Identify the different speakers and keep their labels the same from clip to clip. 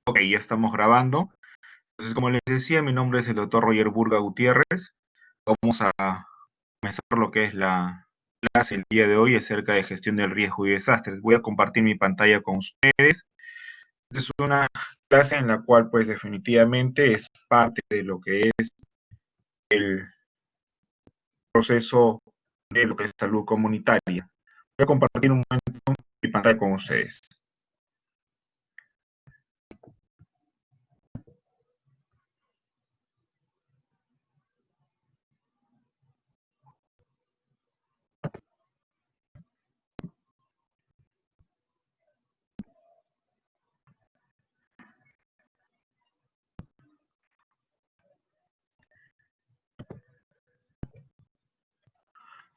Speaker 1: Ok, ya estamos grabando. Entonces, como les decía, mi nombre es el doctor Roger Burga Gutiérrez. Vamos a comenzar lo que es la clase el día de hoy acerca de gestión del riesgo y desastres. Voy a compartir mi pantalla con ustedes. Es una clase en la cual, pues, definitivamente es parte de lo que es el proceso de lo que es salud comunitaria. Voy a compartir un momento mi pantalla con ustedes.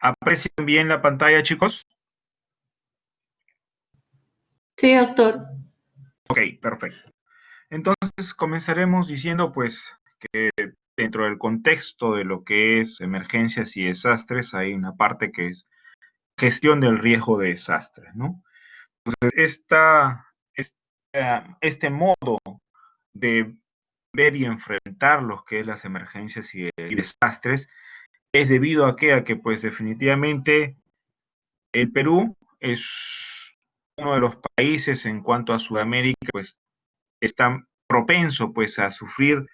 Speaker 1: ¿Aprecian bien la pantalla, chicos?
Speaker 2: Sí, doctor.
Speaker 1: Ok, perfecto. Entonces comenzaremos diciendo pues que dentro del contexto de lo que es emergencias y desastres hay una parte que es gestión del riesgo de desastres, ¿no? Entonces este modo de ver y enfrentar lo que es las emergencias y desastres es debido a que pues definitivamente el Perú es uno de los países en cuanto a Sudamérica pues está propenso pues a sufrir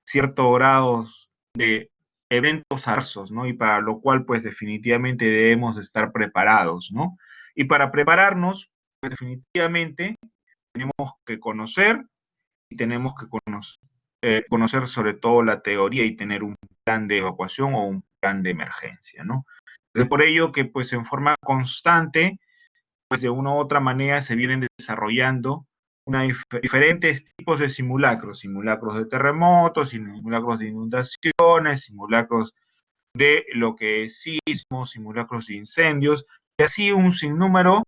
Speaker 1: ciertos grados de eventos adversos, ¿no? Y para lo cual, pues definitivamente debemos de estar preparados, ¿no? Y para prepararnos, pues definitivamente tenemos que conocer y tenemos que conocer sobre todo la teoría y tener un plan de evacuación o un plan de emergencia, ¿no? Es por ello que, pues en forma constante, pues de una u otra manera se vienen desarrollando diferentes tipos de simulacros, simulacros de terremotos, simulacros de inundaciones, simulacros de lo que es sismos, simulacros de incendios, y así un sinnúmero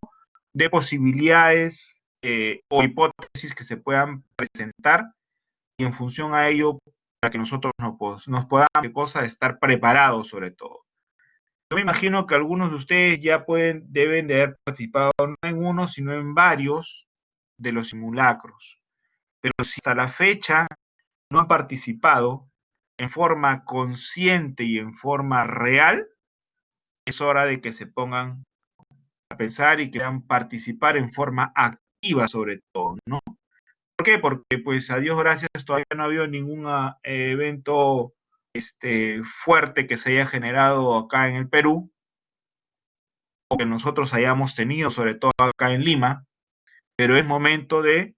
Speaker 1: de posibilidades o hipótesis que se puedan presentar y en función a ello, para que nosotros nos podamos, ¿qué cosa? Estar preparados sobre todo. Yo me imagino que algunos de ustedes ya deben de haber participado no en uno, sino en varios de los simulacros. Pero si hasta la fecha no han participado en forma consciente y en forma real, es hora de que se pongan a pensar y quieran participar en forma activa sobre todo, ¿no? ¿Por qué? Porque pues a Dios gracias todavía no ha habido ningún evento fuerte que se haya generado acá en el Perú, o que nosotros hayamos tenido, sobre todo acá en Lima, pero es momento de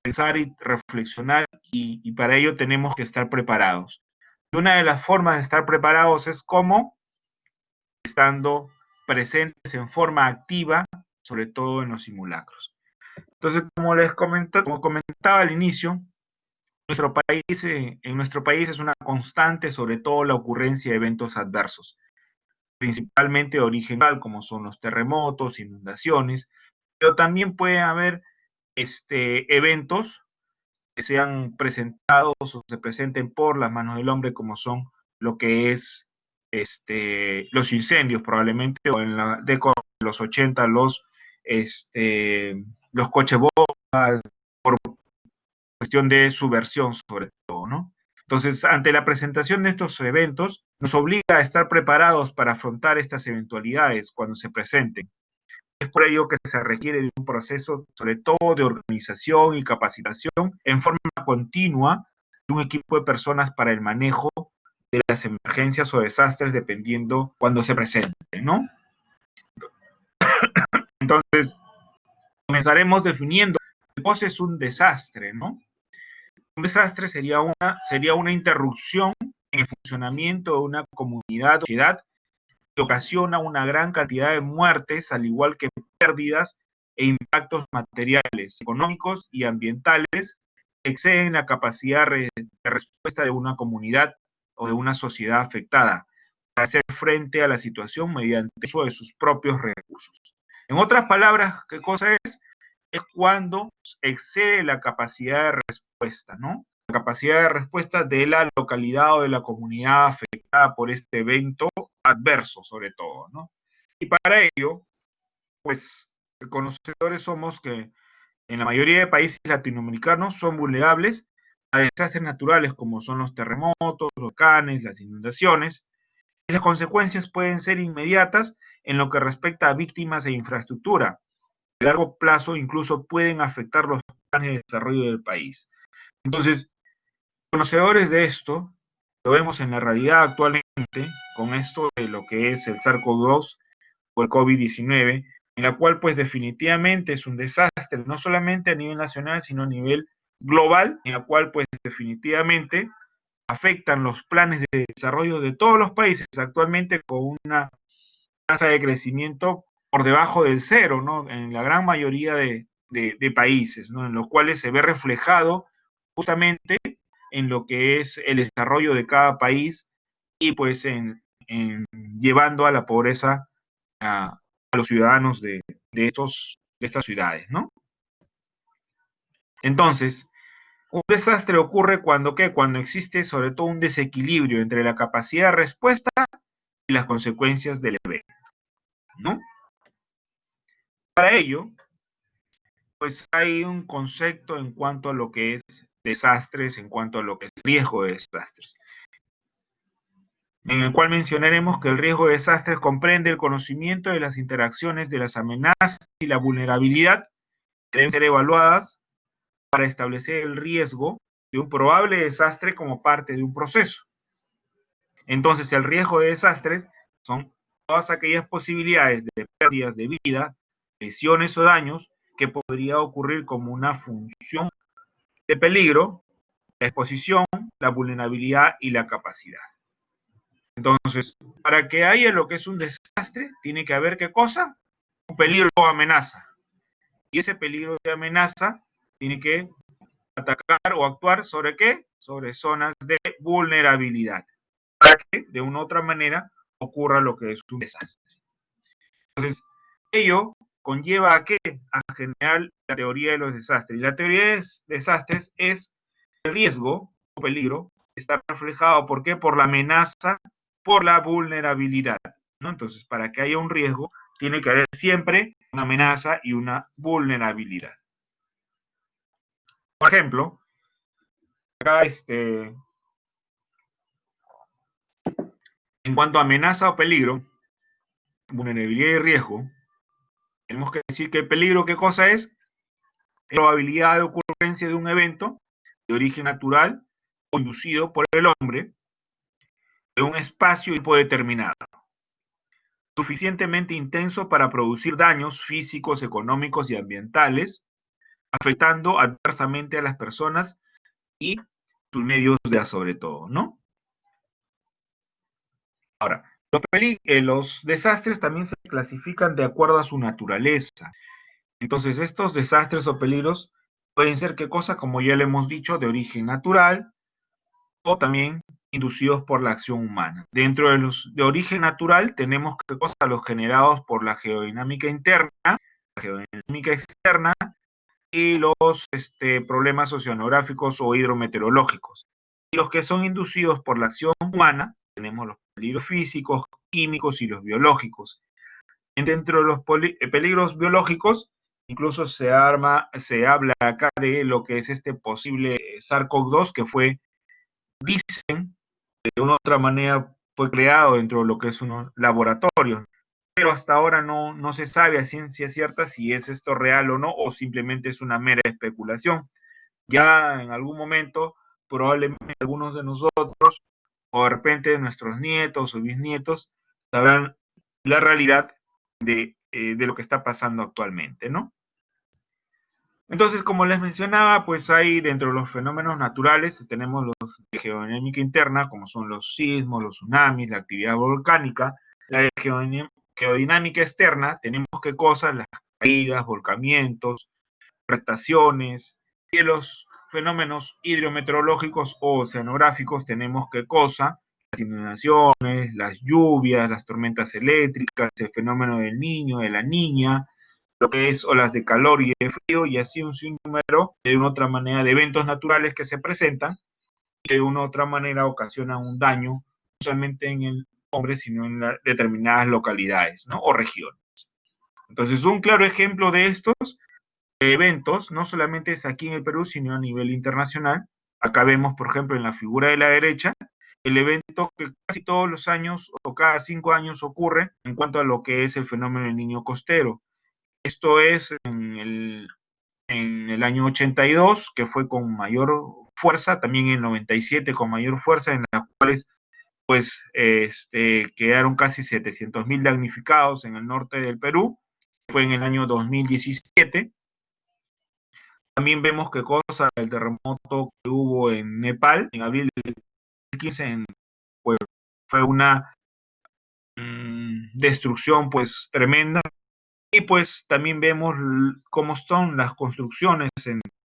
Speaker 1: pensar y reflexionar y para ello tenemos que estar preparados. Y una de las formas de estar preparados es como estando presentes en forma activa, sobre todo en los simulacros. Entonces, como comentaba al inicio, en nuestro país es una constante, sobre todo la ocurrencia de eventos adversos, principalmente de origen local, como son los terremotos, inundaciones, pero también puede haber eventos que sean presentados o se presenten por las manos del hombre, como son lo que es los incendios, probablemente, o en la década de los 80, los coches bomba, por cuestión de subversión, sobre todo, ¿no? Entonces, ante la presentación de estos eventos, nos obliga a estar preparados para afrontar estas eventualidades cuando se presenten. Es por ello que se requiere de un proceso, sobre todo de organización y capacitación en forma continua de un equipo de personas para el manejo de las emergencias o desastres dependiendo cuando se presenten, ¿no? Entonces, comenzaremos definiendo qué cosa es un desastre, ¿no? Un desastre sería una interrupción en el funcionamiento de una comunidad o sociedad que ocasiona una gran cantidad de muertes, al igual que pérdidas e impactos materiales, económicos y ambientales que exceden la capacidad de respuesta de una comunidad o de una sociedad afectada para hacer frente a la situación mediante el uso de sus propios recursos. En otras palabras, ¿qué cosa es? Es cuando excede la capacidad de respuesta, ¿no? La capacidad de respuesta de la localidad o de la comunidad afectada por este evento adverso, sobre todo, ¿no? Y para ello, pues, conocedores somos que en la mayoría de países latinoamericanos son vulnerables a desastres naturales como son los terremotos, los huracanes, las inundaciones, y las consecuencias pueden ser inmediatas en lo que respecta a víctimas e infraestructura. A largo plazo incluso pueden afectar los planes de desarrollo del país. Entonces, conocedores de esto, lo vemos en la realidad actualmente con esto de lo que es el SARS-CoV-2 o el COVID-19, en la cual pues definitivamente es un desastre, no solamente a nivel nacional, sino a nivel global, en la cual pues definitivamente afectan los planes de desarrollo de todos los países actualmente con una tasa de crecimiento por debajo del cero, ¿no? En la gran mayoría de países, ¿no? En los cuales se ve reflejado justamente en lo que es el desarrollo de cada país y pues en llevando a la pobreza a los ciudadanos de estas ciudades, ¿no? Entonces, un desastre ocurre cuando, ¿qué? Cuando existe sobre todo un desequilibrio entre la capacidad de respuesta y las consecuencias del evento, ¿no? Para ello, pues hay un concepto en cuanto a lo que es desastres, en cuanto a lo que es riesgo de desastres, en el cual mencionaremos que el riesgo de desastres comprende el conocimiento de las interacciones de las amenazas y la vulnerabilidad que deben ser evaluadas para establecer el riesgo de un probable desastre como parte de un proceso. Entonces, el riesgo de desastres son todas aquellas posibilidades de pérdidas de vida, lesiones o daños que podría ocurrir como una función de peligro, la exposición, la vulnerabilidad y la capacidad. Entonces, para que haya lo que es un desastre, tiene que haber ¿qué cosa? Un peligro o amenaza. Y ese peligro de amenaza tiene que atacar o actuar sobre qué? Sobre zonas de vulnerabilidad, para que de una u otra manera ocurra lo que es un desastre. Entonces, ello conlleva a qué? A generar la teoría de los desastres. Y la teoría de desastres es el riesgo o peligro está reflejado, ¿por qué? Por la amenaza, por la vulnerabilidad, ¿no? Entonces, para que haya un riesgo, tiene que haber siempre una amenaza y una vulnerabilidad. Por ejemplo, acá en cuanto a amenaza o peligro, vulnerabilidad y riesgo, tenemos que decir que el peligro, ¿qué cosa es? La probabilidad de ocurrencia de un evento de origen natural o inducido por el hombre de un espacio y tiempo determinado, suficientemente intenso para producir daños físicos, económicos y ambientales, afectando adversamente a las personas y sus medios de vida sobre todo, ¿no? Ahora, los desastres también se clasifican de acuerdo a su naturaleza. Entonces, estos desastres o peligros pueden ser, ¿qué cosa? Como ya le hemos dicho, de origen natural o también inducidos por la acción humana. Dentro de los de origen natural tenemos, ¿qué cosa? Los generados por la geodinámica interna, la geodinámica externa y los problemas oceanográficos o hidrometeorológicos. Y los que son inducidos por la acción humana, tenemos los peligros físicos, químicos y los biológicos. Dentro de los peligros biológicos, incluso se habla acá de lo que es este posible SARS-CoV-2 que dicen, de una u otra manera fue creado dentro de lo que es unos laboratorios, pero hasta ahora no se sabe a ciencia cierta si es esto real o no, o simplemente es una mera especulación. Ya en algún momento, probablemente algunos de nosotros, o de repente nuestros nietos o bisnietos, sabrán la realidad de lo que está pasando actualmente, ¿no? Entonces, como les mencionaba, pues hay dentro de los fenómenos naturales, tenemos los de geodinámica interna, como son los sismos, los tsunamis, la actividad volcánica. La de geodinámica externa, tenemos qué cosas, las caídas, volcamientos, rectaciones, y de los fenómenos hidrometeorológicos o oceanográficos tenemos qué cosa, las inundaciones, las lluvias, las tormentas eléctricas, el fenómeno del niño, de la niña, lo que es olas de calor y de frío, y así un sinnúmero de una u otra manera de eventos naturales que se presentan y que de una u otra manera ocasionan un daño, no solamente en el hombre, sino en determinadas localidades, ¿no? O regiones. Entonces, un claro ejemplo de estos eventos, no solamente es aquí en el Perú, sino a nivel internacional. Acá vemos, por ejemplo, en la figura de la derecha, el evento que casi todos los años o cada 5 años ocurre en cuanto a lo que es el fenómeno del niño costero. Esto es en el año 82, que fue con mayor fuerza, también en el 97 con mayor fuerza, en las cuales pues quedaron casi 700.000 damnificados en el norte del Perú. Fue en el año 2017. También vemos que cosa el terremoto que hubo en Nepal en abril del 2015, pues fue una destrucción pues tremenda. Y pues también vemos cómo son las construcciones,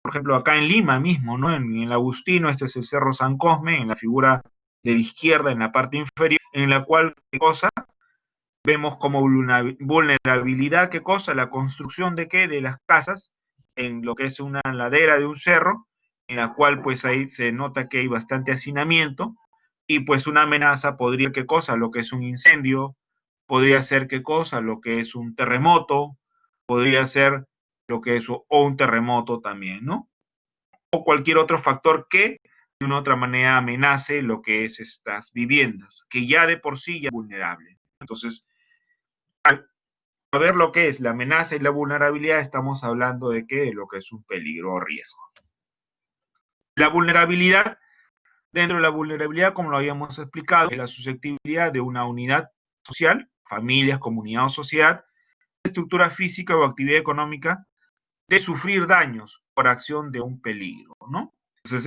Speaker 1: por ejemplo, acá en Lima mismo, ¿no? En el Agustino, este es el Cerro San Cosme, en la figura de la izquierda, en la parte inferior, en la cual, ¿qué cosa? Vemos como vulnerabilidad, ¿qué cosa? La construcción de qué? De las casas, en lo que es una ladera de un cerro, en la cual pues ahí se nota que hay bastante hacinamiento, y pues una amenaza podría, ¿qué cosa? Lo que es un incendio, podría ser qué cosa, lo que es un terremoto, podría ser lo que es o un terremoto también, ¿no? O cualquier otro factor que de una u otra manera amenace lo que es estas viviendas, que ya de por sí ya es vulnerable. Entonces, al ver lo que es la amenaza y la vulnerabilidad, estamos hablando de que lo que es un peligro o riesgo. La vulnerabilidad, dentro de la vulnerabilidad, como lo habíamos explicado, es la susceptibilidad de una unidad social, familias, comunidad o sociedad, estructura física o actividad económica, de sufrir daños por acción de un peligro, ¿no? Entonces,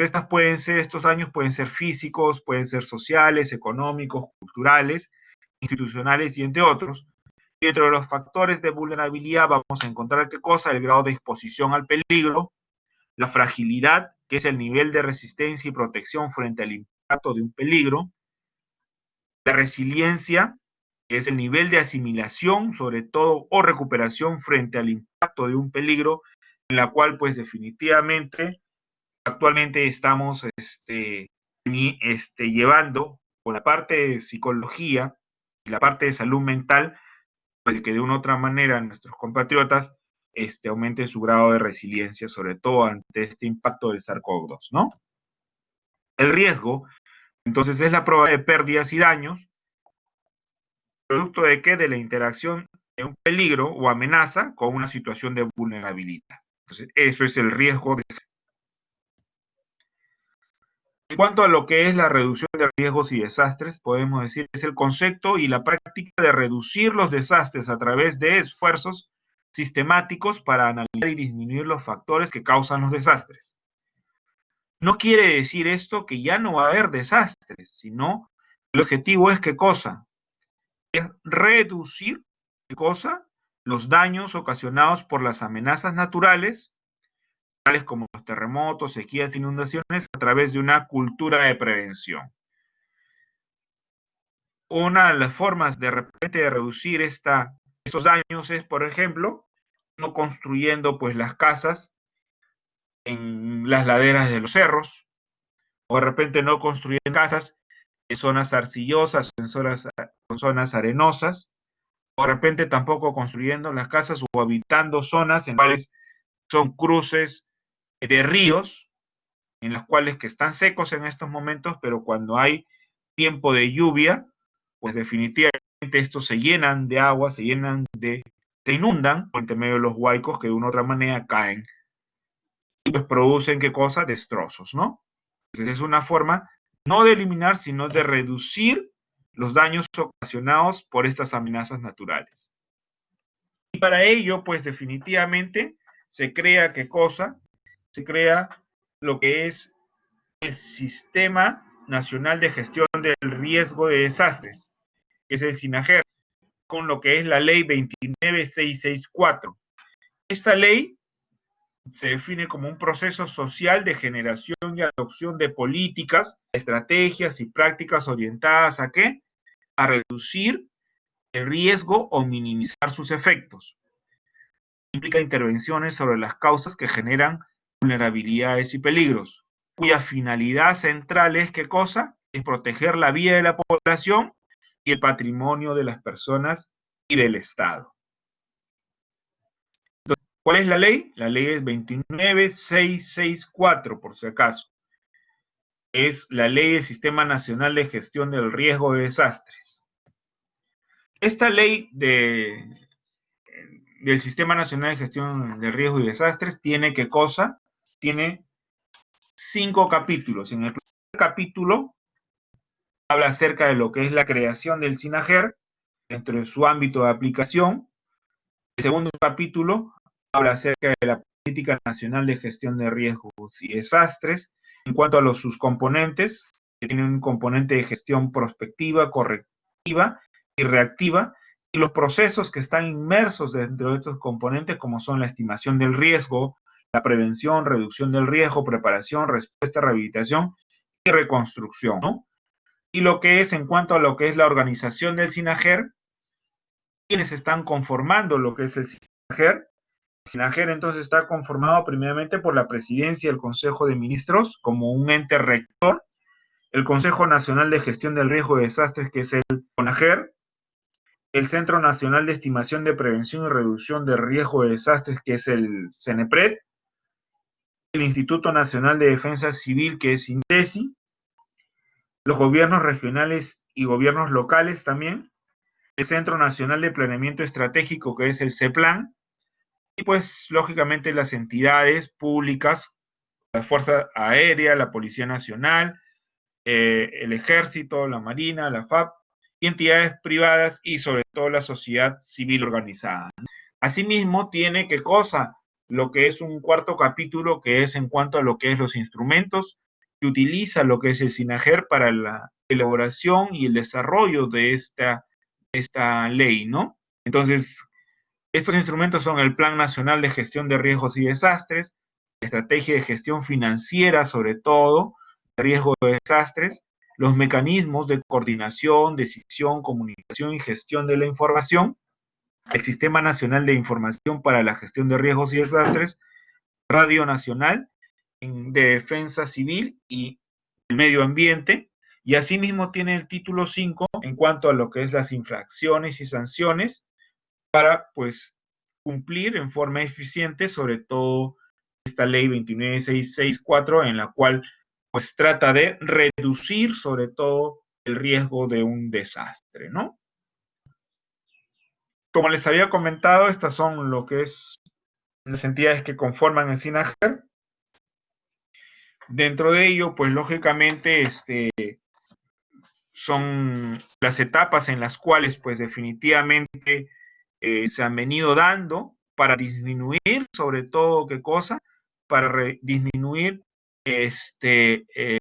Speaker 1: estos daños pueden ser físicos, pueden ser sociales, económicos, culturales, institucionales y entre otros. Y dentro de los factores de vulnerabilidad vamos a encontrar qué cosa, el grado de exposición al peligro, la fragilidad, que es el nivel de resistencia y protección frente al impacto de un peligro, la resiliencia, que es el nivel de asimilación, sobre todo, o recuperación frente al impacto de un peligro, en la cual, pues, definitivamente, actualmente estamos llevando por la parte de psicología y la parte de salud mental, pues, que de una u otra manera nuestros compatriotas aumenten su grado de resiliencia, sobre todo ante este impacto del SARS-CoV-2, ¿no? El riesgo, entonces, es la probabilidad de pérdidas y daños, producto de qué? De la interacción de un peligro o amenaza con una situación de vulnerabilidad. Entonces, eso es el riesgo de... En cuanto a lo que es la reducción de riesgos y desastres, podemos decir que es el concepto y la práctica de reducir los desastres a través de esfuerzos sistemáticos para analizar y disminuir los factores que causan los desastres. No quiere decir esto que ya no va a haber desastres, sino el objetivo es ¿qué cosa? Es reducir, ¿qué cosa? Los daños ocasionados por las amenazas naturales, tales como los terremotos, sequías, inundaciones, a través de una cultura de prevención. Una de las formas de repente de reducir estos daños es, por ejemplo, no construyendo pues las casas en las laderas de los cerros, o de repente no construyendo casas en zonas arcillosas, en zonas arenosas, o de repente tampoco construyendo las casas o habitando zonas en las cuales son cruces de ríos, en las cuales que están secos en estos momentos, pero cuando hay tiempo de lluvia, pues definitivamente estos se llenan de agua, se inundan por intermedio de los huaicos que de una u otra manera caen y pues producen, ¿qué cosa? Destrozos, ¿no? Entonces es una forma no de eliminar, sino de reducir los daños ocasionados por estas amenazas naturales. Y para ello, pues definitivamente se crea, ¿qué cosa? Se crea lo que es el Sistema Nacional de Gestión del Riesgo de Desastres, que es el SINAGER, con lo que es la ley 29664. Esta ley se define como un proceso social de generación y adopción de políticas, estrategias y prácticas orientadas ¿a qué? A reducir el riesgo o minimizar sus efectos. Implica intervenciones sobre las causas que generan vulnerabilidades y peligros, cuya finalidad central es ¿qué cosa? Es proteger la vida de la población y el patrimonio de las personas y del Estado. ¿Cuál es la ley? La ley es 29664, por si acaso. Es la ley del Sistema Nacional de Gestión del Riesgo de Desastres. Esta ley del Sistema Nacional de Gestión del Riesgo y Desastres tiene ¿qué cosa? Tiene 5 capítulos. En el primer capítulo habla acerca de lo que es la creación del SINAGER dentro de su ámbito de aplicación. El segundo capítulo habla acerca de la Política Nacional de Gestión de Riesgos y Desastres en cuanto a sus componentes, que tienen un componente de gestión prospectiva, correctiva y reactiva, y los procesos que están inmersos dentro de estos componentes, como son la estimación del riesgo, la prevención, reducción del riesgo, preparación, respuesta, rehabilitación y reconstrucción, ¿no? Y lo que es en cuanto a lo que es la organización del SINAGER, quienes están conformando lo que es el SINAGER. El SINAGER entonces está conformado primeramente por la Presidencia y el Consejo de Ministros como un ente rector, el Consejo Nacional de Gestión del Riesgo de Desastres, que es el CONAGER, el Centro Nacional de Estimación de Prevención y Reducción de Riesgo de Desastres, que es el CENEPRED, el Instituto Nacional de Defensa Civil, que es INDECI, los gobiernos regionales y gobiernos locales también, el Centro Nacional de Planeamiento Estratégico, que es el CEPLAN, y pues lógicamente las entidades públicas, la Fuerza Aérea, la Policía Nacional, el Ejército, la Marina, la FAP, y entidades privadas y sobre todo la sociedad civil organizada. Asimismo, tiene ¿qué cosa? Lo que es un cuarto capítulo que es en cuanto a lo que es los instrumentos que utiliza lo que es el SINAGER para la elaboración y el desarrollo de esta ley, ¿no? Entonces, estos instrumentos son el Plan Nacional de Gestión de Riesgos y Desastres, la Estrategia de Gestión Financiera, sobre todo, de riesgo de desastres, los mecanismos de coordinación, decisión, comunicación y gestión de la información, el Sistema Nacional de Información para la Gestión de Riesgos y Desastres, Radio Nacional de Defensa Civil y el Medio Ambiente, y asimismo tiene el título 5 en cuanto a lo que es las infracciones y sanciones para, pues, cumplir en forma eficiente, sobre todo esta ley 29664, en la cual, pues, trata de reducir, sobre todo, el riesgo de un desastre, ¿no? Como les había comentado, estas son lo que es las entidades que conforman el SINAGER. Dentro de ello, pues, lógicamente, son las etapas en las cuales, pues, definitivamente se han venido dando para disminuir, sobre todo, ¿qué cosa? Para disminuir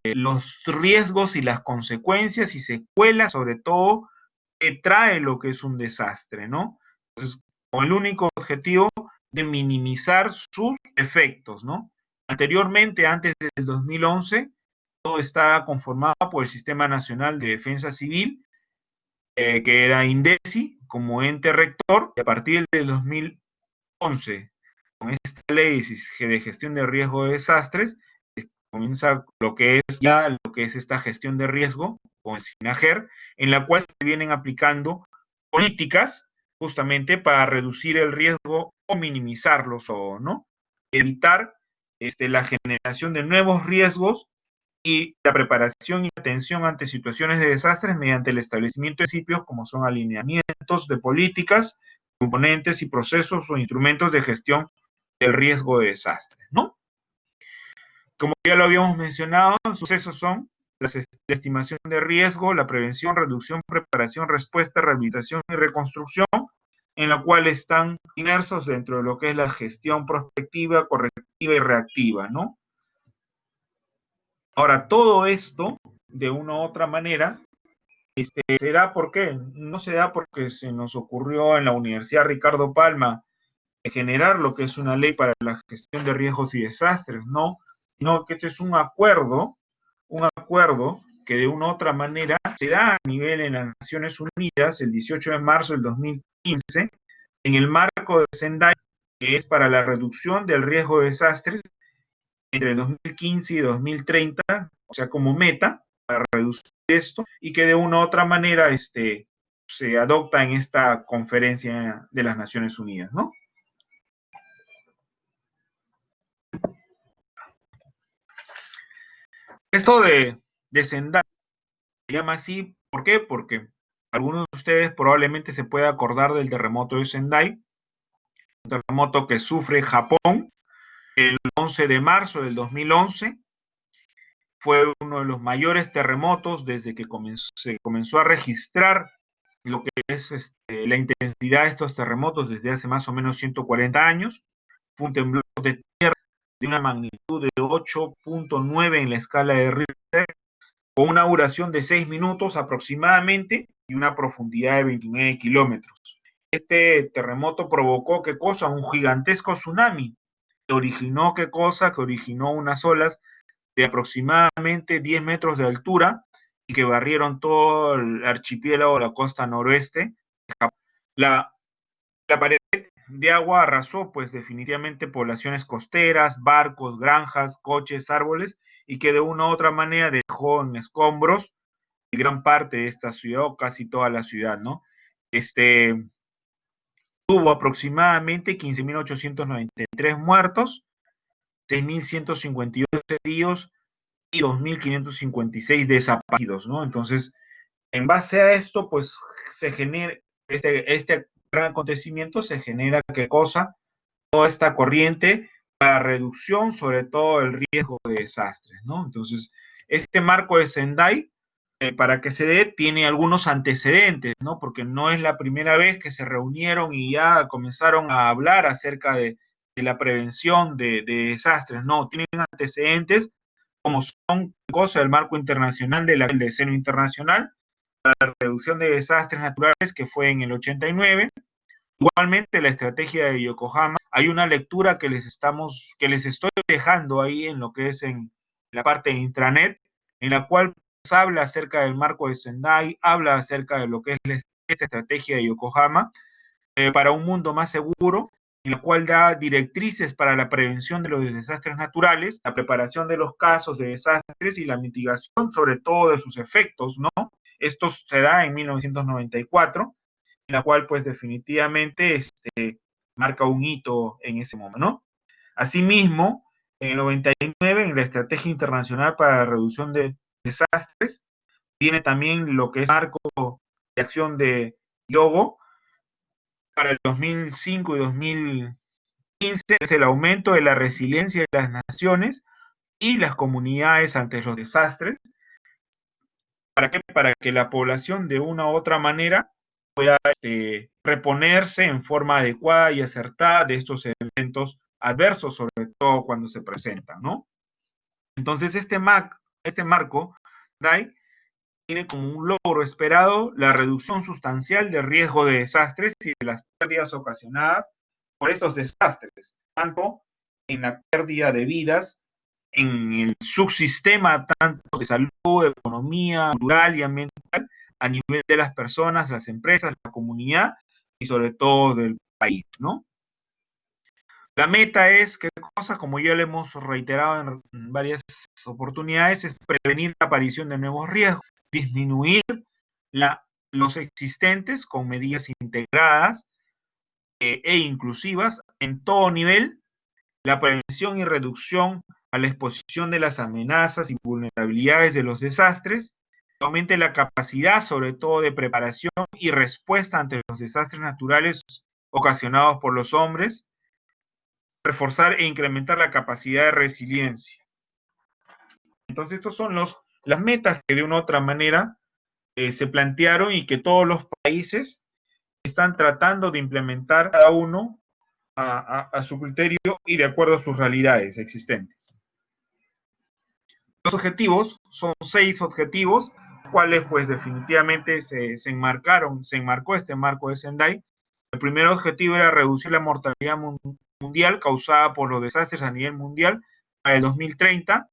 Speaker 1: los riesgos y las consecuencias y secuelas, sobre todo, que trae lo que es un desastre, ¿no? Entonces, con el único objetivo de minimizar sus efectos, ¿no? Anteriormente, antes del 2011, todo estaba conformado por el Sistema Nacional de Defensa Civil, que era INDECI como ente rector, y a partir del 2011, con esta ley de gestión de riesgo de desastres, comienza lo que es ya lo que es esta gestión de riesgo con el SINAGER, en la cual se vienen aplicando políticas justamente para reducir el riesgo o minimizarlos o no, evitar la generación de nuevos riesgos y la preparación y atención ante situaciones de desastres mediante el establecimiento de principios como son alineamientos de políticas, componentes y procesos o instrumentos de gestión del riesgo de desastres, ¿no? Como ya lo habíamos mencionado, los sucesos son la estimación de riesgo, la prevención, reducción, preparación, respuesta, rehabilitación y reconstrucción, en la cual están inmersos dentro de lo que es la gestión prospectiva, correctiva y reactiva, ¿no? Ahora, todo esto, de una u otra manera, se da ¿por qué? No se da porque se nos ocurrió en la Universidad Ricardo Palma generar lo que es una ley para la gestión de riesgos y desastres, no, sino que este es un acuerdo que de una u otra manera se da a nivel en las Naciones Unidas el 18 de marzo del 2015, en el marco de Sendai, que es para la reducción del riesgo de desastres entre 2015 y 2030, o sea, como meta, para reducir esto, y que de una u otra manera se adopta en esta conferencia de las Naciones Unidas, ¿no? Esto de Sendai se llama así, ¿por qué? Porque algunos de ustedes probablemente se pueda acordar del terremoto de Sendai, un terremoto que sufre Japón el 11 de marzo del 2011. Fue uno de los mayores terremotos desde que se comenzó a registrar lo que es la intensidad de estos terremotos desde hace más o menos 140 años. Fue un temblor de tierra de una magnitud de 8.9 en la escala de Richter, con una duración de 6 minutos aproximadamente y una profundidad de 29 kilómetros. Este terremoto provocó, ¿qué cosa? Un gigantesco tsunami. Que originó, ¿qué cosa? Que originó unas olas de aproximadamente 10 metros de altura y que barrieron todo el archipiélago, la costa noroeste. La, la pared de agua arrasó pues definitivamente poblaciones costeras, barcos, granjas, coches, árboles, y que de una u otra manera dejó en escombros gran parte de esta ciudad o casi toda la ciudad, ¿no? Tuvo aproximadamente 15.893 muertos, 6.158 heridos y 2.556 desaparecidos, ¿no? Entonces, en base a esto, pues se genera, este gran acontecimiento se genera, ¿qué cosa? Toda esta corriente para reducción, sobre todo el riesgo de desastres, ¿no? Entonces, este marco de Sendai, para que se dé, tiene algunos antecedentes, ¿no? Porque no es la primera vez que se reunieron y ya comenzaron a hablar acerca de la prevención de desastres, no, tienen antecedentes como son cosas del marco internacional del Decenio Internacional para la reducción de desastres naturales que fue en el 89. Igualmente la estrategia de Yokohama, hay una lectura que les estoy dejando ahí en lo que es en la parte de intranet, en la cual habla acerca del marco de Sendai, habla acerca de lo que es esta estrategia de Yokohama para un mundo más seguro, en la cual da directrices para la prevención de los desastres naturales, la preparación de los casos de desastres y la mitigación sobre todo de sus efectos, ¿no? Esto se da en 1994, en la cual pues definitivamente marca un hito en ese momento, ¿no? Asimismo, en el 99, en la Estrategia Internacional para la Reducción de Desastres, tiene también lo que es marco de acción de Hyogo para el 2005 y 2015, es el aumento de la resiliencia de las naciones y las comunidades ante los desastres. ¿Para qué? Para que la población de una u otra manera pueda reponerse en forma adecuada y acertada de estos eventos adversos, sobre todo cuando se presentan, ¿no? Entonces, este marco, DAI, tiene como un logro esperado la reducción sustancial del riesgo de desastres y de las pérdidas ocasionadas por estos desastres, tanto en la pérdida de vidas, en el subsistema tanto de salud, economía, cultural y ambiental, a nivel de las personas, las empresas, la comunidad y sobre todo del país, ¿no? La meta es, ¿qué cosa? Como ya lo hemos reiterado en varias oportunidades, es prevenir la aparición de nuevos riesgos, disminuir los existentes con medidas integradas e inclusivas en todo nivel, la prevención y reducción a la exposición de las amenazas y vulnerabilidades de los desastres, aumente la capacidad sobre todo de preparación y respuesta ante los desastres naturales ocasionados por los hombres, reforzar e incrementar la capacidad de resiliencia. Entonces, estos son las metas que de una u otra manera se plantearon y que todos los países están tratando de implementar cada uno a su criterio y de acuerdo a sus realidades existentes. Los objetivos son 6 objetivos, cuales pues definitivamente se enmarcó este marco de Sendai. El primer objetivo era reducir la mortalidad mundial causada por los desastres a nivel mundial para el 2030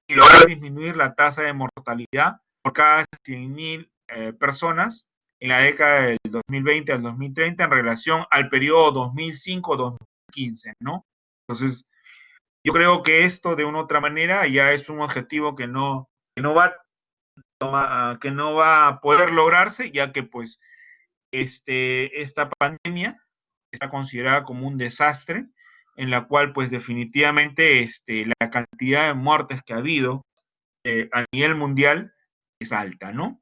Speaker 1: y lograr disminuir la tasa de mortalidad por cada 100.000 personas en la década del 2020 al 2030 en relación al periodo 2005-2015, ¿no? Entonces, yo creo que esto de una u otra manera ya es un objetivo que no va a poder lograrse, ya que pues esta pandemia está considerada como un desastre, en la cual pues definitivamente la cantidad de muertes que ha habido a nivel mundial es alta, ¿no?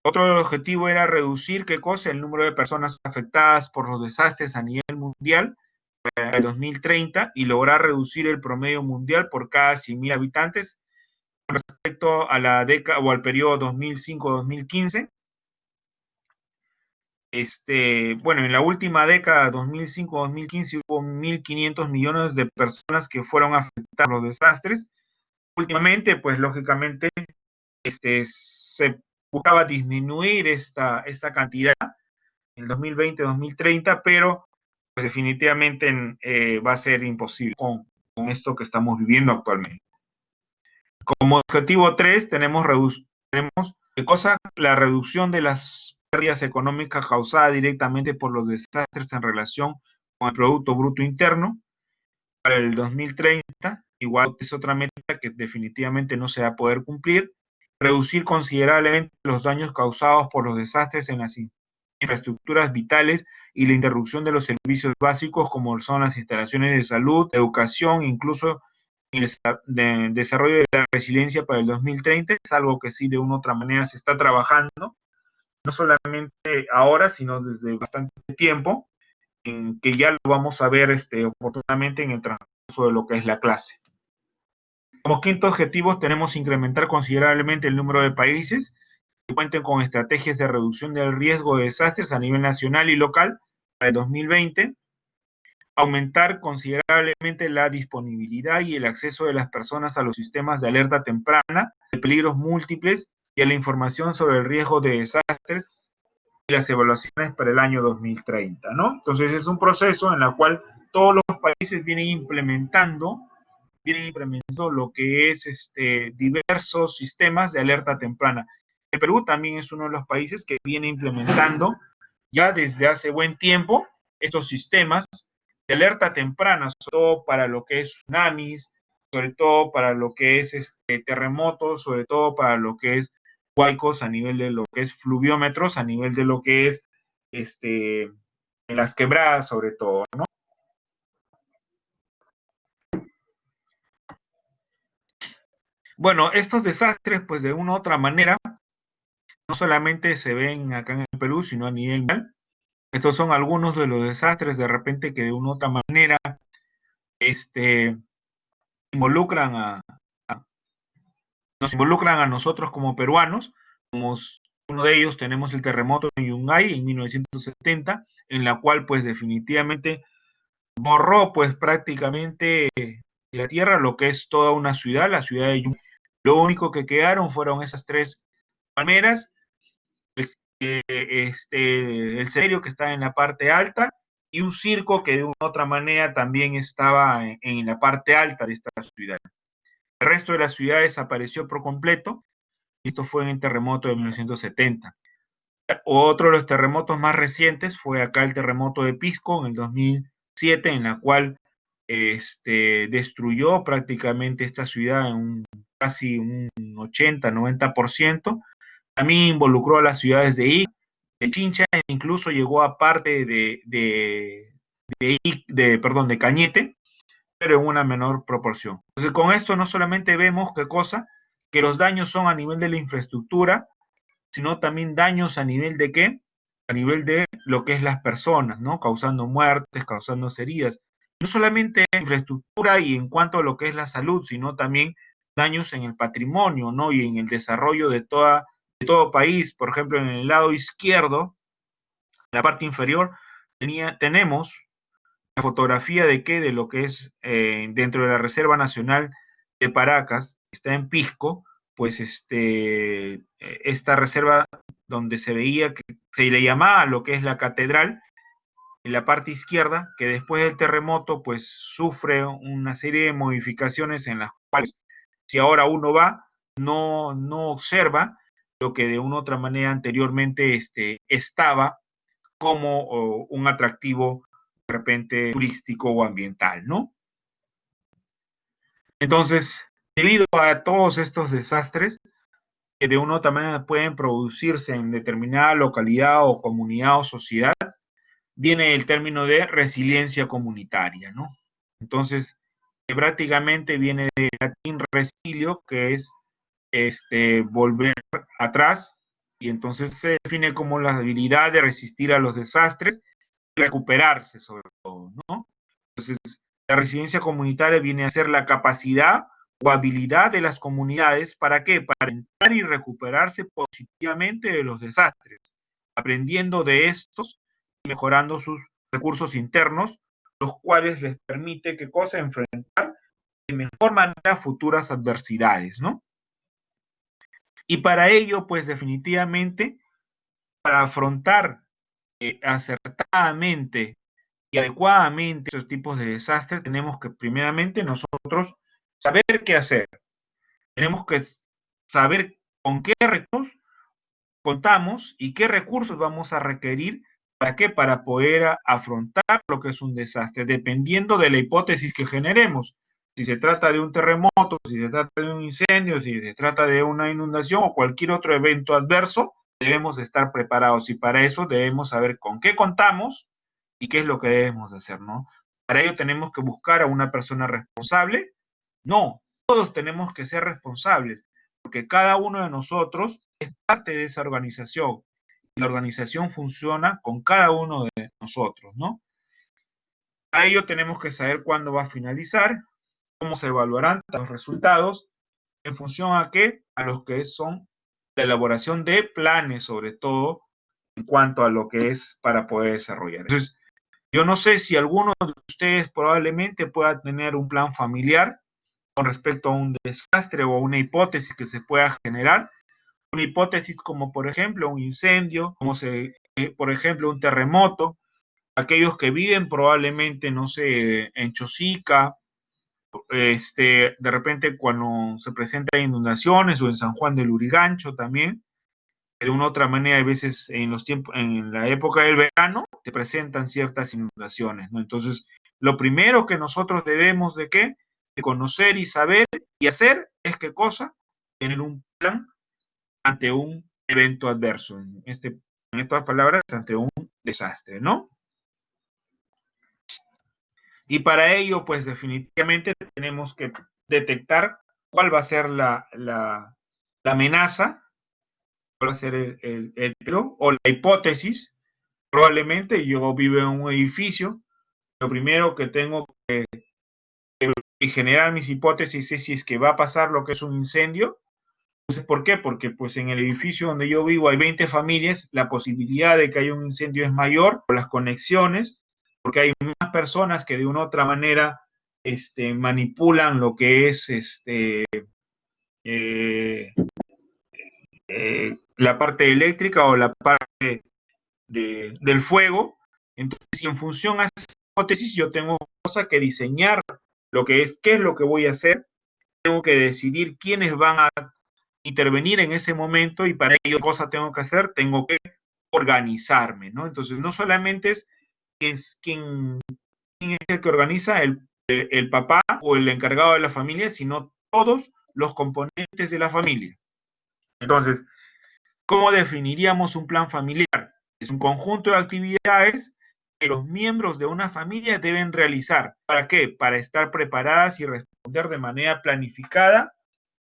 Speaker 1: Otro objetivo era reducir, ¿qué cosa? El número de personas afectadas por los desastres a nivel mundial para el 2030 y lograr reducir el promedio mundial por cada 100.000 habitantes respecto a la década o al periodo 2005-2015. Bueno, en la última década, 2005-2015, hubo 1.500 millones de personas que fueron afectadas por los desastres. Últimamente, pues lógicamente, se buscaba disminuir esta cantidad en el 2020-2030, pero pues definitivamente va a ser imposible con esto que estamos viviendo actualmente. Como objetivo 3 tenemos ¿qué cosa? La reducción de las pérdidas económicas causadas directamente por los desastres en relación con el Producto Bruto Interno para el 2030. Igual es otra meta que definitivamente no se va a poder cumplir. Reducir considerablemente los daños causados por los desastres en las infraestructuras vitales y la interrupción de los servicios básicos como son las instalaciones de salud, educación, incluso el desarrollo de la resiliencia para el 2030. Es algo que sí de una u otra manera se está trabajando, no solamente ahora, sino desde bastante tiempo, en que ya lo vamos a ver oportunamente en el transcurso de lo que es la clase. Como quinto objetivo tenemos incrementar considerablemente el número de países que cuenten con estrategias de reducción del riesgo de desastres a nivel nacional y local para el 2020, aumentar considerablemente la disponibilidad y el acceso de las personas a los sistemas de alerta temprana de peligros múltiples y a la información sobre el riesgo de desastres y las evaluaciones para el año 2030, ¿no? Entonces es un proceso en el cual todos los países vienen implementando lo que es diversos sistemas de alerta temprana. El Perú también es uno de los países que viene implementando ya desde hace buen tiempo estos sistemas de alerta temprana, sobre todo para lo que es tsunamis, sobre todo para lo que es terremotos, sobre todo para lo que es huaicos a nivel de lo que es fluviómetros, a nivel de lo que es en las quebradas sobre todo, ¿no? Bueno, estos desastres, pues de una u otra manera, no solamente se ven acá en el Perú, sino a nivel mundial. Estos son algunos de los desastres de repente que de una u otra manera involucran nos involucran a nosotros como peruanos. Como uno de ellos tenemos el terremoto en Yungay en 1970, en la cual pues definitivamente borró pues prácticamente de la tierra lo que es toda una ciudad, la ciudad de Yungay. Lo único que quedaron fueron esas 3 palmeras, el cementerio que está en la parte alta y un circo que de una u otra manera también estaba en la parte alta de esta ciudad. El resto de la ciudad desapareció por completo y esto fue en el terremoto de 1970. Otro de los terremotos más recientes fue acá el terremoto de Pisco en el 2007, en la cual destruyó prácticamente esta ciudad en casi un 80-90%. También involucró a las ciudades de Chincha, e incluso llegó a parte de Cañete, pero en una menor proporción. Entonces, con esto no solamente vemos qué cosa, que los daños son a nivel de la infraestructura, sino también daños a nivel de qué, a nivel de lo que es las personas, ¿no? Causando muertes, causando heridas. No solamente en infraestructura y en cuanto a lo que es la salud, sino también daños en el patrimonio, ¿no? Y en el desarrollo de todo país. Por ejemplo, en el lado izquierdo, en la parte inferior, tenemos la fotografía de qué, de lo que es dentro de la Reserva Nacional de Paracas, está en Pisco, pues esta reserva donde se veía que se le llamaba lo que es la catedral, en la parte izquierda, que después del terremoto pues sufre una serie de modificaciones en las cuales si ahora uno va, no observa lo que de una u otra manera anteriormente estaba como un atractivo de repente turístico o ambiental, ¿no? Entonces, debido a todos estos desastres, que de una u otra manera pueden producirse en determinada localidad o comunidad o sociedad, viene el término de resiliencia comunitaria, ¿no? Entonces, prácticamente viene del latín resilio, que es volver atrás, y entonces se define como la habilidad de resistir a los desastres y recuperarse sobre todo, ¿no? Entonces, la resiliencia comunitaria viene a ser la capacidad o habilidad de las comunidades, ¿para qué? Para entrar y recuperarse positivamente de los desastres, aprendiendo de estos y mejorando sus recursos internos, los cuales les permite, ¿qué cosa? Enfrentar de mejor manera futuras adversidades, ¿no? Y para ello, pues definitivamente, para afrontar acertadamente y adecuadamente estos tipos de desastres, tenemos que primeramente nosotros saber qué hacer. Tenemos que saber con qué recursos contamos y qué recursos vamos a requerir. ¿Para qué? Para poder afrontar lo que es un desastre, dependiendo de la hipótesis que generemos. Si se trata de un terremoto, si se trata de un incendio, si se trata de una inundación o cualquier otro evento adverso, debemos estar preparados, y para eso debemos saber con qué contamos y qué es lo que debemos hacer, ¿no? Para ello tenemos que buscar a una persona responsable. No, todos tenemos que ser responsables, porque cada uno de nosotros es parte de esa organización. La organización funciona con cada uno de nosotros, ¿no? Para ello tenemos que saber cuándo va a finalizar, cómo se evaluarán los resultados, en función a qué, a los que son la elaboración de planes, sobre todo en cuanto a lo que es para poder desarrollar. Entonces, yo no sé si alguno de ustedes probablemente pueda tener un plan familiar con respecto a un desastre o una hipótesis que se pueda generar. Una hipótesis como, por ejemplo, un incendio, por ejemplo, un terremoto. Aquellos que viven probablemente, no sé, en Chosica, de repente cuando se presentan inundaciones, o en San Juan del Lurigancho también, de una u otra manera, a veces en los tiempos, en la época del verano, se presentan ciertas inundaciones, ¿no? Entonces, lo primero que nosotros debemos de qué, de conocer y saber y hacer es qué cosa, tener un plan ante un evento adverso, en estas palabras, ante un desastre, ¿no? Y para ello, pues definitivamente tenemos que detectar cuál va a ser la amenaza, cuál va a ser el peligro o la hipótesis. Probablemente yo vivo en un edificio, lo primero que tengo que generar mis hipótesis es si es que va a pasar lo que es un incendio. Entonces, ¿por qué? Porque pues en el edificio donde yo vivo hay 20 familias, la posibilidad de que haya un incendio es mayor por las conexiones, porque hay más personas que de una u otra manera manipulan lo que es eh, la parte eléctrica o la parte del fuego. Entonces, si en función a esa hipótesis yo tengo cosa que diseñar lo que es, qué es lo que voy a hacer, tengo que decidir quiénes van a intervenir en ese momento, y para ello, ¿qué cosa tengo que hacer? Tengo que organizarme, ¿no? Entonces, no solamente es quién es el que organiza, el papá o el encargado de la familia, sino todos los componentes de la familia. Entonces, ¿cómo definiríamos un plan familiar? Es un conjunto de actividades que los miembros de una familia deben realizar. ¿Para qué? Para estar preparadas y responder de manera planificada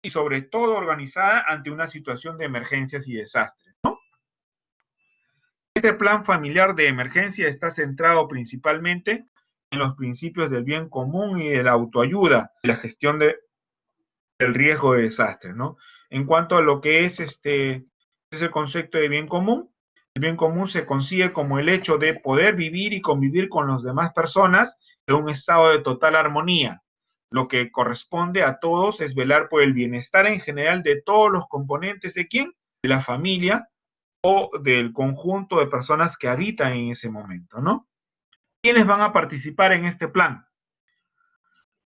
Speaker 1: y sobre todo organizada ante una situación de emergencias y desastres, ¿no? Este plan familiar de emergencia está centrado principalmente en los principios del bien común y de la autoayuda, y la gestión del riesgo de desastres, ¿no? En cuanto a lo que es el concepto de bien común, el bien común se consigue como el hecho de poder vivir y convivir con las demás personas en un estado de total armonía. Lo que corresponde a todos es velar por el bienestar en general de todos los componentes de ¿quién? De la familia o del conjunto de personas que habitan en ese momento, ¿no? ¿Quiénes van a participar en este plan?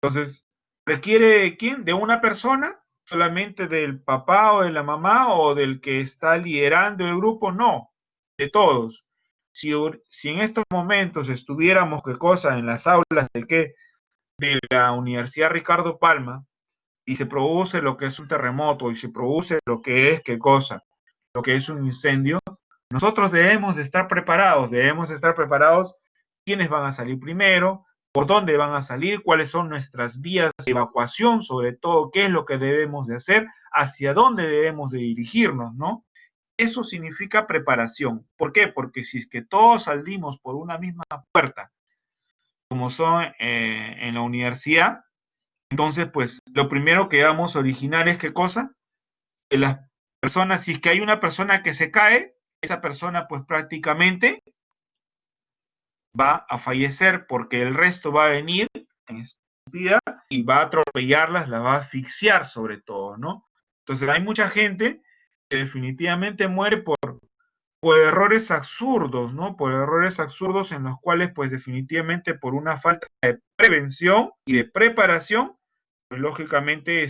Speaker 1: Entonces, ¿requiere de quién? ¿De una persona? ¿Solamente del papá o de la mamá o del que está liderando el grupo? No, de todos. Si en estos momentos estuviéramos, ¿qué cosa? En las aulas de qué? De la Universidad Ricardo Palma, y se produce lo que es un terremoto, y se produce lo que es, ¿qué cosa? Lo que es un incendio, nosotros debemos de estar preparados quiénes van a salir primero, por dónde van a salir, cuáles son nuestras vías de evacuación, sobre todo qué es lo que debemos de hacer, hacia dónde debemos de dirigirnos, ¿no? Eso significa preparación. ¿Por qué? Porque si es que todos salimos por una misma puerta, como son en la universidad, entonces, pues, lo primero que vamos a originar es ¿qué cosa? Que las personas, si es que hay una persona que se cae, esa persona, pues, prácticamente va a fallecer porque el resto va a venir en esta vida y va a atropellarlas, las va a asfixiar sobre todo, ¿no? Entonces, hay mucha gente que definitivamente muere por errores absurdos, ¿no? Por errores absurdos en los cuales, pues definitivamente por una falta de prevención y de preparación, pues lógicamente,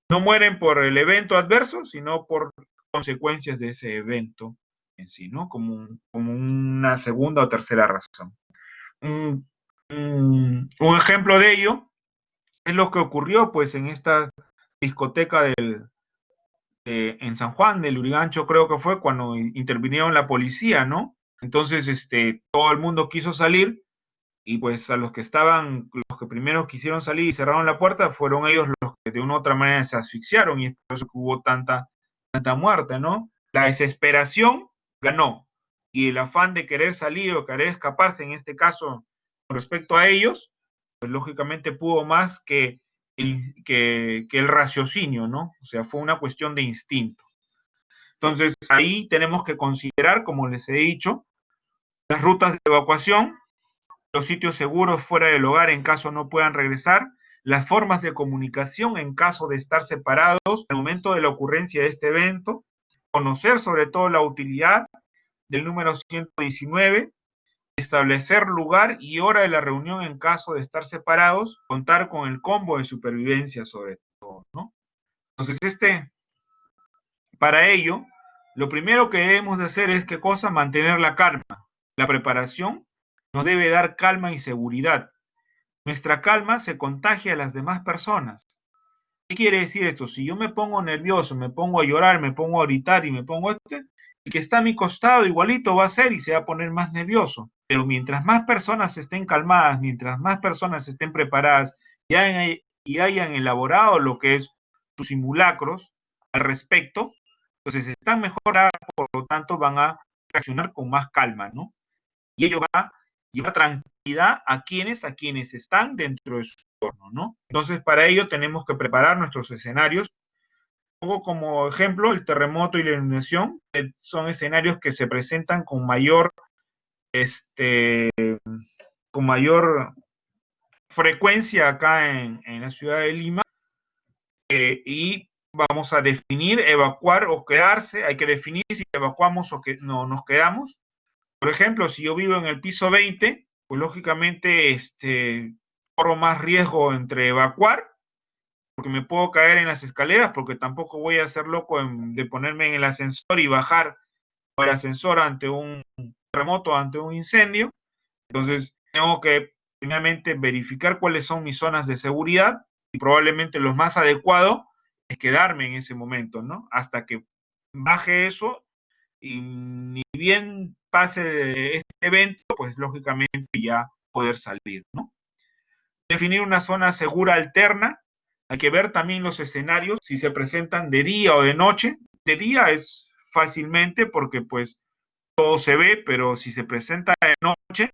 Speaker 1: no mueren por el evento adverso, sino por consecuencias de ese evento en sí, ¿no? Como una segunda o tercera razón. Un, un ejemplo de ello es lo que ocurrió, pues, en esta discoteca en San Juan del Lurigancho, creo que fue cuando intervinieron la policía, ¿no? Entonces, todo el mundo quiso salir y pues a los que primero quisieron salir y cerraron la puerta, fueron ellos los que de una u otra manera se asfixiaron y es por eso que hubo tanta muerte, ¿no? La desesperación ganó y el afán de querer salir o querer escaparse, en este caso, con respecto a ellos, pues lógicamente pudo más que el raciocinio, ¿no? O sea, fue una cuestión de instinto. Entonces, ahí tenemos que considerar, como les he dicho, las rutas de evacuación, los sitios seguros fuera del hogar en caso no puedan regresar, las formas de comunicación en caso de estar separados al momento de la ocurrencia de este evento, conocer sobre todo la utilidad del número 119, establecer lugar y hora de la reunión en caso de estar separados, contar con el combo de supervivencia sobre todo, ¿no? Entonces, para ello, lo primero que debemos de hacer es, ¿qué cosa? Mantener la calma. La preparación nos debe dar calma y seguridad. Nuestra calma se contagia a las demás personas. ¿Qué quiere decir esto? Si yo me pongo nervioso, me pongo a llorar, me pongo a gritar y me pongo el que está a mi costado igualito va a ser y se va a poner más nervioso. Pero mientras más personas estén calmadas, mientras más personas estén preparadas y hayan elaborado lo que es sus simulacros al respecto, entonces están mejoradas, por lo tanto van a reaccionar con más calma, ¿no? Y ello va a llevar tranquilidad a quienes están dentro de su entorno, ¿no? Entonces, para ello tenemos que preparar nuestros escenarios. Pongo como ejemplo el terremoto y la inundación, que son escenarios que se presentan este, con mayor frecuencia acá en la ciudad de Lima, y vamos a definir, evacuar o quedarse. Hay que definir si evacuamos o que no nos quedamos. Por ejemplo, si yo vivo en el piso 20, pues lógicamente corro más riesgo entre evacuar, porque me puedo caer en las escaleras, porque tampoco voy a ser loco de ponerme en el ascensor y bajar por el ascensor ante un terremoto, ante un incendio. Entonces, tengo que primeramente verificar cuáles son mis zonas de seguridad y probablemente lo más adecuado es quedarme en ese momento, ¿no? Hasta que baje eso y ni bien pase este evento, pues lógicamente ya poder salir, ¿no? Definir una zona segura alterna. Hay que ver también los escenarios, si se presentan de día o de noche. De día es fácilmente porque pues todo se ve, pero si se presenta de noche,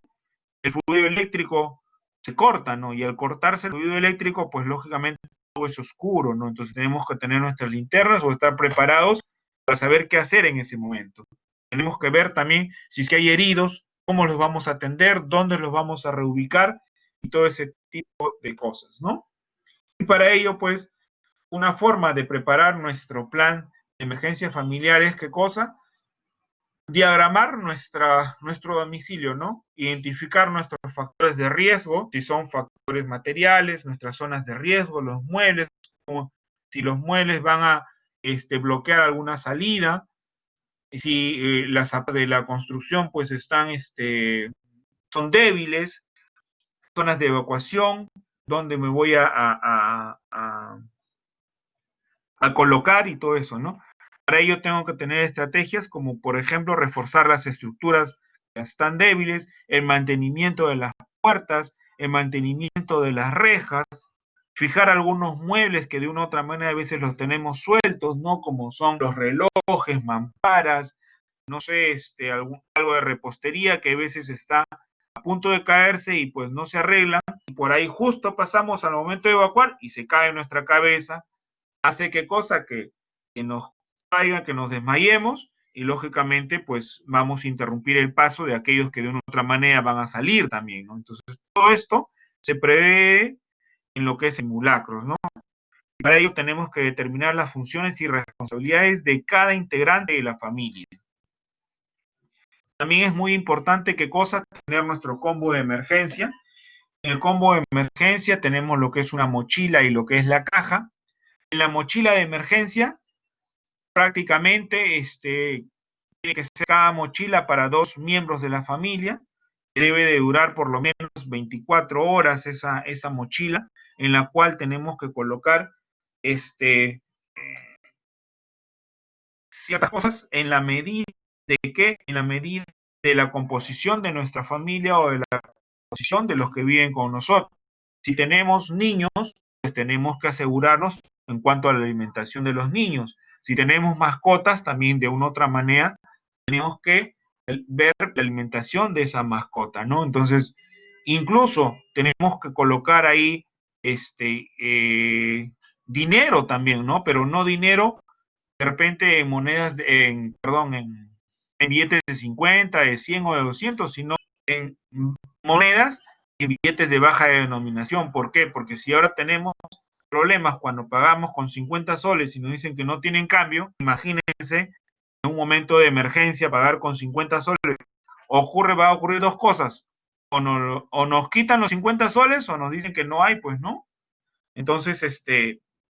Speaker 1: el fluido eléctrico se corta, ¿no? Y al cortarse el fluido eléctrico, pues lógicamente todo es oscuro, ¿no? Entonces tenemos que tener nuestras linternas o estar preparados para saber qué hacer en ese momento. Tenemos que ver también si es que hay heridos, cómo los vamos a atender, dónde los vamos a reubicar y todo ese tipo de cosas, ¿no? Y para ello, pues, una forma de preparar nuestro plan de emergencia familiar es, ¿qué cosa? Diagramar nuestro domicilio, ¿no? Identificar nuestros factores de riesgo, si son factores materiales, nuestras zonas de riesgo, los muebles, como si los muebles van a bloquear alguna salida, y si las de la construcción pues son débiles, zonas de evacuación, donde me voy a colocar y todo eso, ¿no? Para ello tengo que tener estrategias como, por ejemplo, reforzar las estructuras que están débiles, el mantenimiento de las puertas, el mantenimiento de las rejas, fijar algunos muebles que de una u otra manera a veces los tenemos sueltos, ¿no? Como son los relojes, mamparas, no sé, algo de repostería que a veces está a punto de caerse y pues no se arreglan, y por ahí justo pasamos al momento de evacuar y se cae en nuestra cabeza, hace que cosa que nos caiga, que nos desmayemos, y lógicamente pues vamos a interrumpir el paso de aquellos que de una u otra manera van a salir también, ¿no? Entonces todo esto se prevé en lo que es simulacros, ¿no? Y para ello tenemos que determinar las funciones y responsabilidades de cada integrante de la familia. También es muy importante qué cosa tener nuestro combo de emergencia. En el combo de emergencia tenemos lo que es una mochila y lo que es la caja. En la mochila de emergencia prácticamente tiene que ser cada mochila para 2 miembros de la familia. Debe de durar por lo menos 24 horas esa mochila, en la cual tenemos que colocar ciertas cosas en la medida de que, en la medida de la composición de nuestra familia o de la composición de los que viven con nosotros. Si tenemos niños, pues tenemos que asegurarnos en cuanto a la alimentación de los niños. Si tenemos mascotas, también de una u otra manera, tenemos que ver la alimentación de esa mascota, ¿no? Entonces, incluso tenemos que colocar ahí dinero también, ¿no? Pero no dinero de repente en monedas, en billetes de 50, de 100 o de 200, sino en monedas y billetes de baja denominación. ¿Por qué? Porque si ahora tenemos problemas cuando pagamos con 50 soles y nos dicen que no tienen cambio, imagínense en un momento de emergencia pagar con 50 soles. Va a ocurrir dos cosas. O nos quitan los 50 soles o nos dicen que no hay, pues no. Entonces,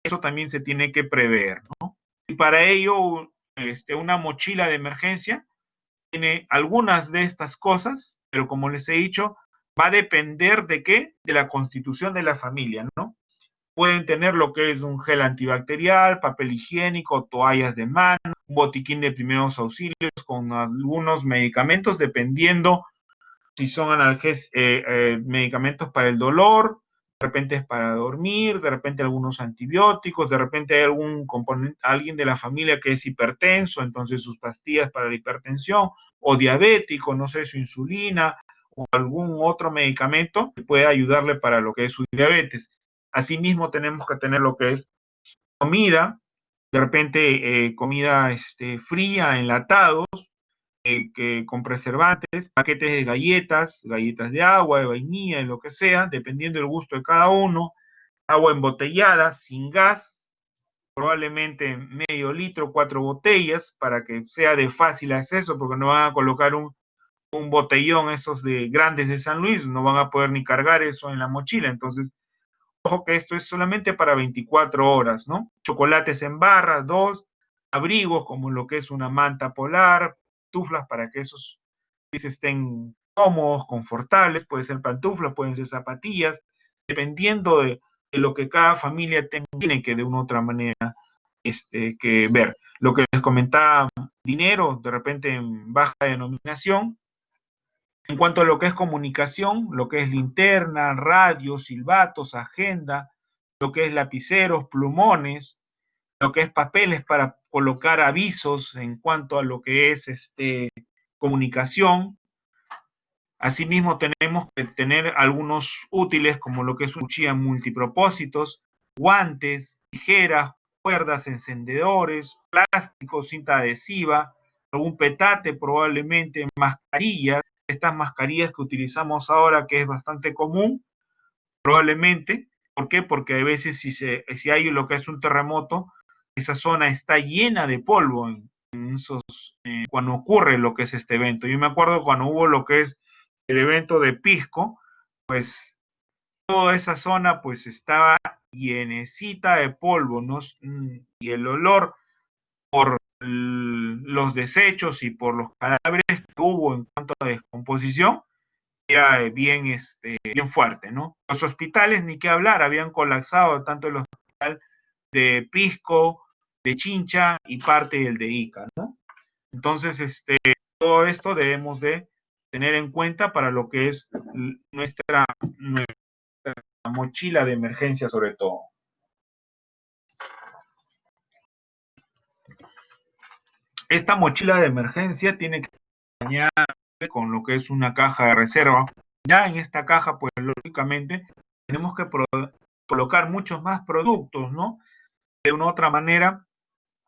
Speaker 1: eso también se tiene que prever, ¿no? Y para ello, una mochila de emergencia tiene algunas de estas cosas, pero como les he dicho, va a depender de qué, de la constitución de la familia, ¿no? Pueden tener lo que es un gel antibacterial, papel higiénico, toallas de mano, un botiquín de primeros auxilios con algunos medicamentos, dependiendo si son medicamentos para el dolor, de repente es para dormir, de repente algunos antibióticos, de repente hay algún componente, alguien de la familia que es hipertenso, entonces sus pastillas para la hipertensión, o diabético, no sé, su insulina, o algún otro medicamento que pueda ayudarle para lo que es su diabetes. Asimismo, tenemos que tener lo que es comida, de repente comida fría, enlatados, con preservantes, paquetes de galletas, galletas de agua, de vainilla, de lo que sea, dependiendo del gusto de cada uno, agua embotellada, sin gas, probablemente medio litro, 4 botellas, para que sea de fácil acceso, porque no van a colocar un botellón esos de grandes de San Luis, no van a poder ni cargar eso en la mochila, entonces, ojo que esto es solamente para 24 horas, ¿no? Chocolates en barra, 2, abrigos como lo que es una manta polar, tuflas para que esos estén cómodos, confortables, puede ser pantuflas, pueden ser zapatillas, dependiendo de lo que cada familia tiene que de una u otra manera que ver. Lo que les comentaba, dinero, de repente en baja denominación. En cuanto a lo que es comunicación, lo que es linterna, radio, silbatos, agenda, lo que es lapiceros, plumones, lo que es papeles para colocar avisos en cuanto a lo que es comunicación. Asimismo, tenemos que tener algunos útiles como lo que es una cuchilla multipropósitos, guantes, tijeras, cuerdas, encendedores, plásticos, cinta adhesiva, algún petate probablemente, mascarillas, estas mascarillas que utilizamos ahora que es bastante común, probablemente. ¿Por qué? Porque a veces si hay lo que es un terremoto, esa zona está llena de polvo cuando ocurre lo que es este evento. Yo me acuerdo cuando hubo lo que es el evento de Pisco, pues toda esa zona pues estaba llenecita de polvo, ¿no? Y el olor por los desechos y por los cadáveres que hubo en cuanto a descomposición era bien fuerte, ¿no? Los hospitales, ni qué hablar, habían colapsado tanto el hospital de Pisco, de Chincha y parte del de Ica, ¿no? Entonces, todo esto debemos de tener en cuenta para lo que es nuestra mochila de emergencia sobre todo. Esta mochila de emergencia tiene que acompañar con lo que es una caja de reserva. Ya en esta caja, pues lógicamente, tenemos que colocar muchos más productos, ¿no? De una u otra manera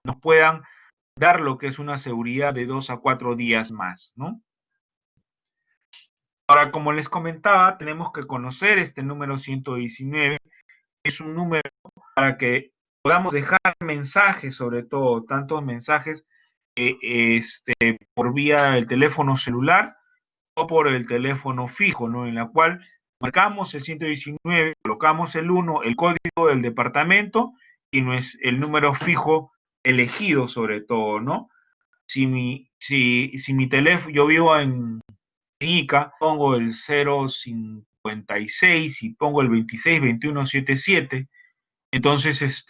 Speaker 1: nos puedan dar lo que es una seguridad de 2 a 4 días más, ¿no? Ahora, como les comentaba, tenemos que conocer este número 119. Es un número para que podamos dejar mensajes, sobre todo, tantos mensajes por vía del teléfono celular o por el teléfono fijo, ¿no? En la cual marcamos el 119, colocamos el 1, el código del departamento y el número fijo elegido sobre todo, ¿no? Si mi teléfono, yo vivo en Ica, pongo el 056 y pongo el 262177, entonces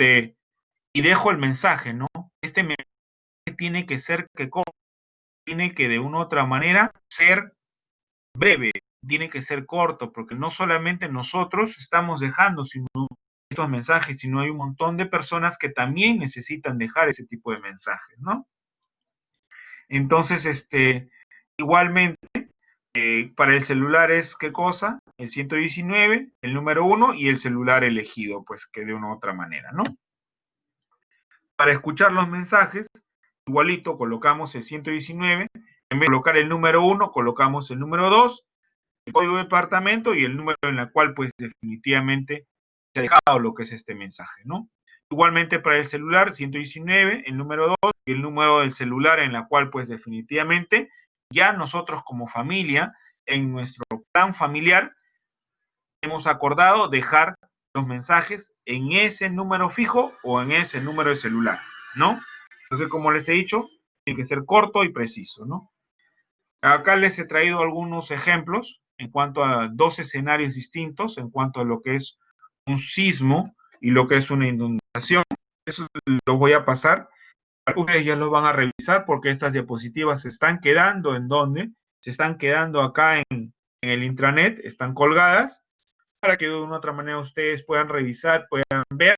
Speaker 1: y dejo el mensaje, ¿no? Este mensaje tiene que ser tiene que de una u otra manera ser breve, tiene que ser corto, porque no solamente nosotros estamos dejando estos mensajes, sino hay un montón de personas que también necesitan dejar ese tipo de mensajes, ¿no? Entonces, igualmente, para el celular es ¿qué cosa? El 119, el número 1 y el celular elegido, pues que de una u otra manera, ¿no? Para escuchar los mensajes, igualito, colocamos el 119, en vez de colocar el número 1, colocamos el número 2, el código de departamento y el número en el cual pues definitivamente se ha dejado lo que es este mensaje, ¿no? Igualmente para el celular, 119, el número 2 y el número del celular en la cual pues definitivamente ya nosotros como familia, en nuestro plan familiar, hemos acordado dejar los mensajes en ese número fijo o en ese número de celular, ¿no? Entonces, como les he dicho, tiene que ser corto y preciso, ¿no? Acá les he traído algunos ejemplos en cuanto a dos escenarios distintos, en cuanto a lo que es un sismo y lo que es una inundación. Eso lo voy a pasar. Ustedes ya lo van a revisar porque estas diapositivas se están quedando en donde, se están quedando acá en el intranet, están colgadas para que de una u otra manera ustedes puedan revisar, puedan ver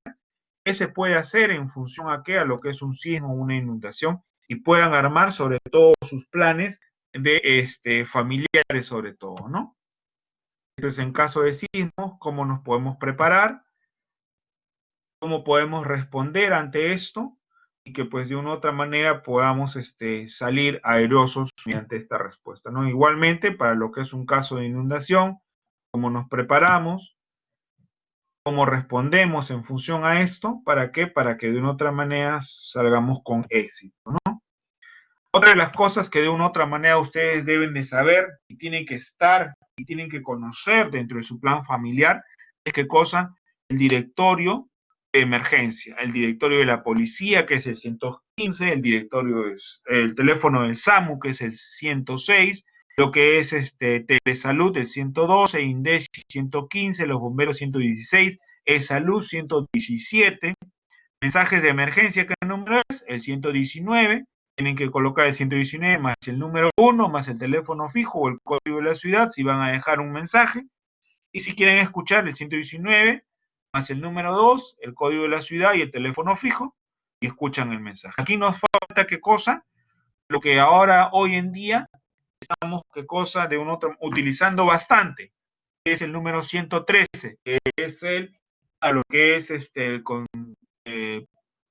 Speaker 1: qué se puede hacer en función a qué, a lo que es un sismo o una inundación, y puedan armar sobre todo sus planes de familiares sobre todo, ¿no? Entonces, en caso de sismo, ¿cómo nos podemos preparar? ¿Cómo podemos responder ante esto? Y que pues de una u otra manera podamos salir aerosos mediante esta respuesta, ¿no? Igualmente, para lo que es un caso de inundación, ¿cómo nos preparamos? ¿Cómo respondemos en función a esto? ¿Para qué? Para que de una u otra manera salgamos con éxito, ¿no? Otra de las cosas que de una u otra manera ustedes deben de saber y tienen que estar y tienen que conocer dentro de su plan familiar es qué cosa, el directorio de emergencia, el directorio de la policía, que es el 115, el directorio el teléfono del SAMU, que es el 106, lo que es Telesalud, el 112, INDECI 115, los bomberos 116, E-Salud 117, mensajes de emergencia, ¿qué número es? El 119, tienen que colocar el 119 más el número 1, más el teléfono fijo o el código de la ciudad si van a dejar un mensaje. Y si quieren escuchar el 119 más el número 2, el código de la ciudad y el teléfono fijo, y escuchan el mensaje. Aquí nos falta qué cosa, lo que ahora, hoy en día, estamos qué cosa de un otro, utilizando bastante, que es el número 113, que es a lo que es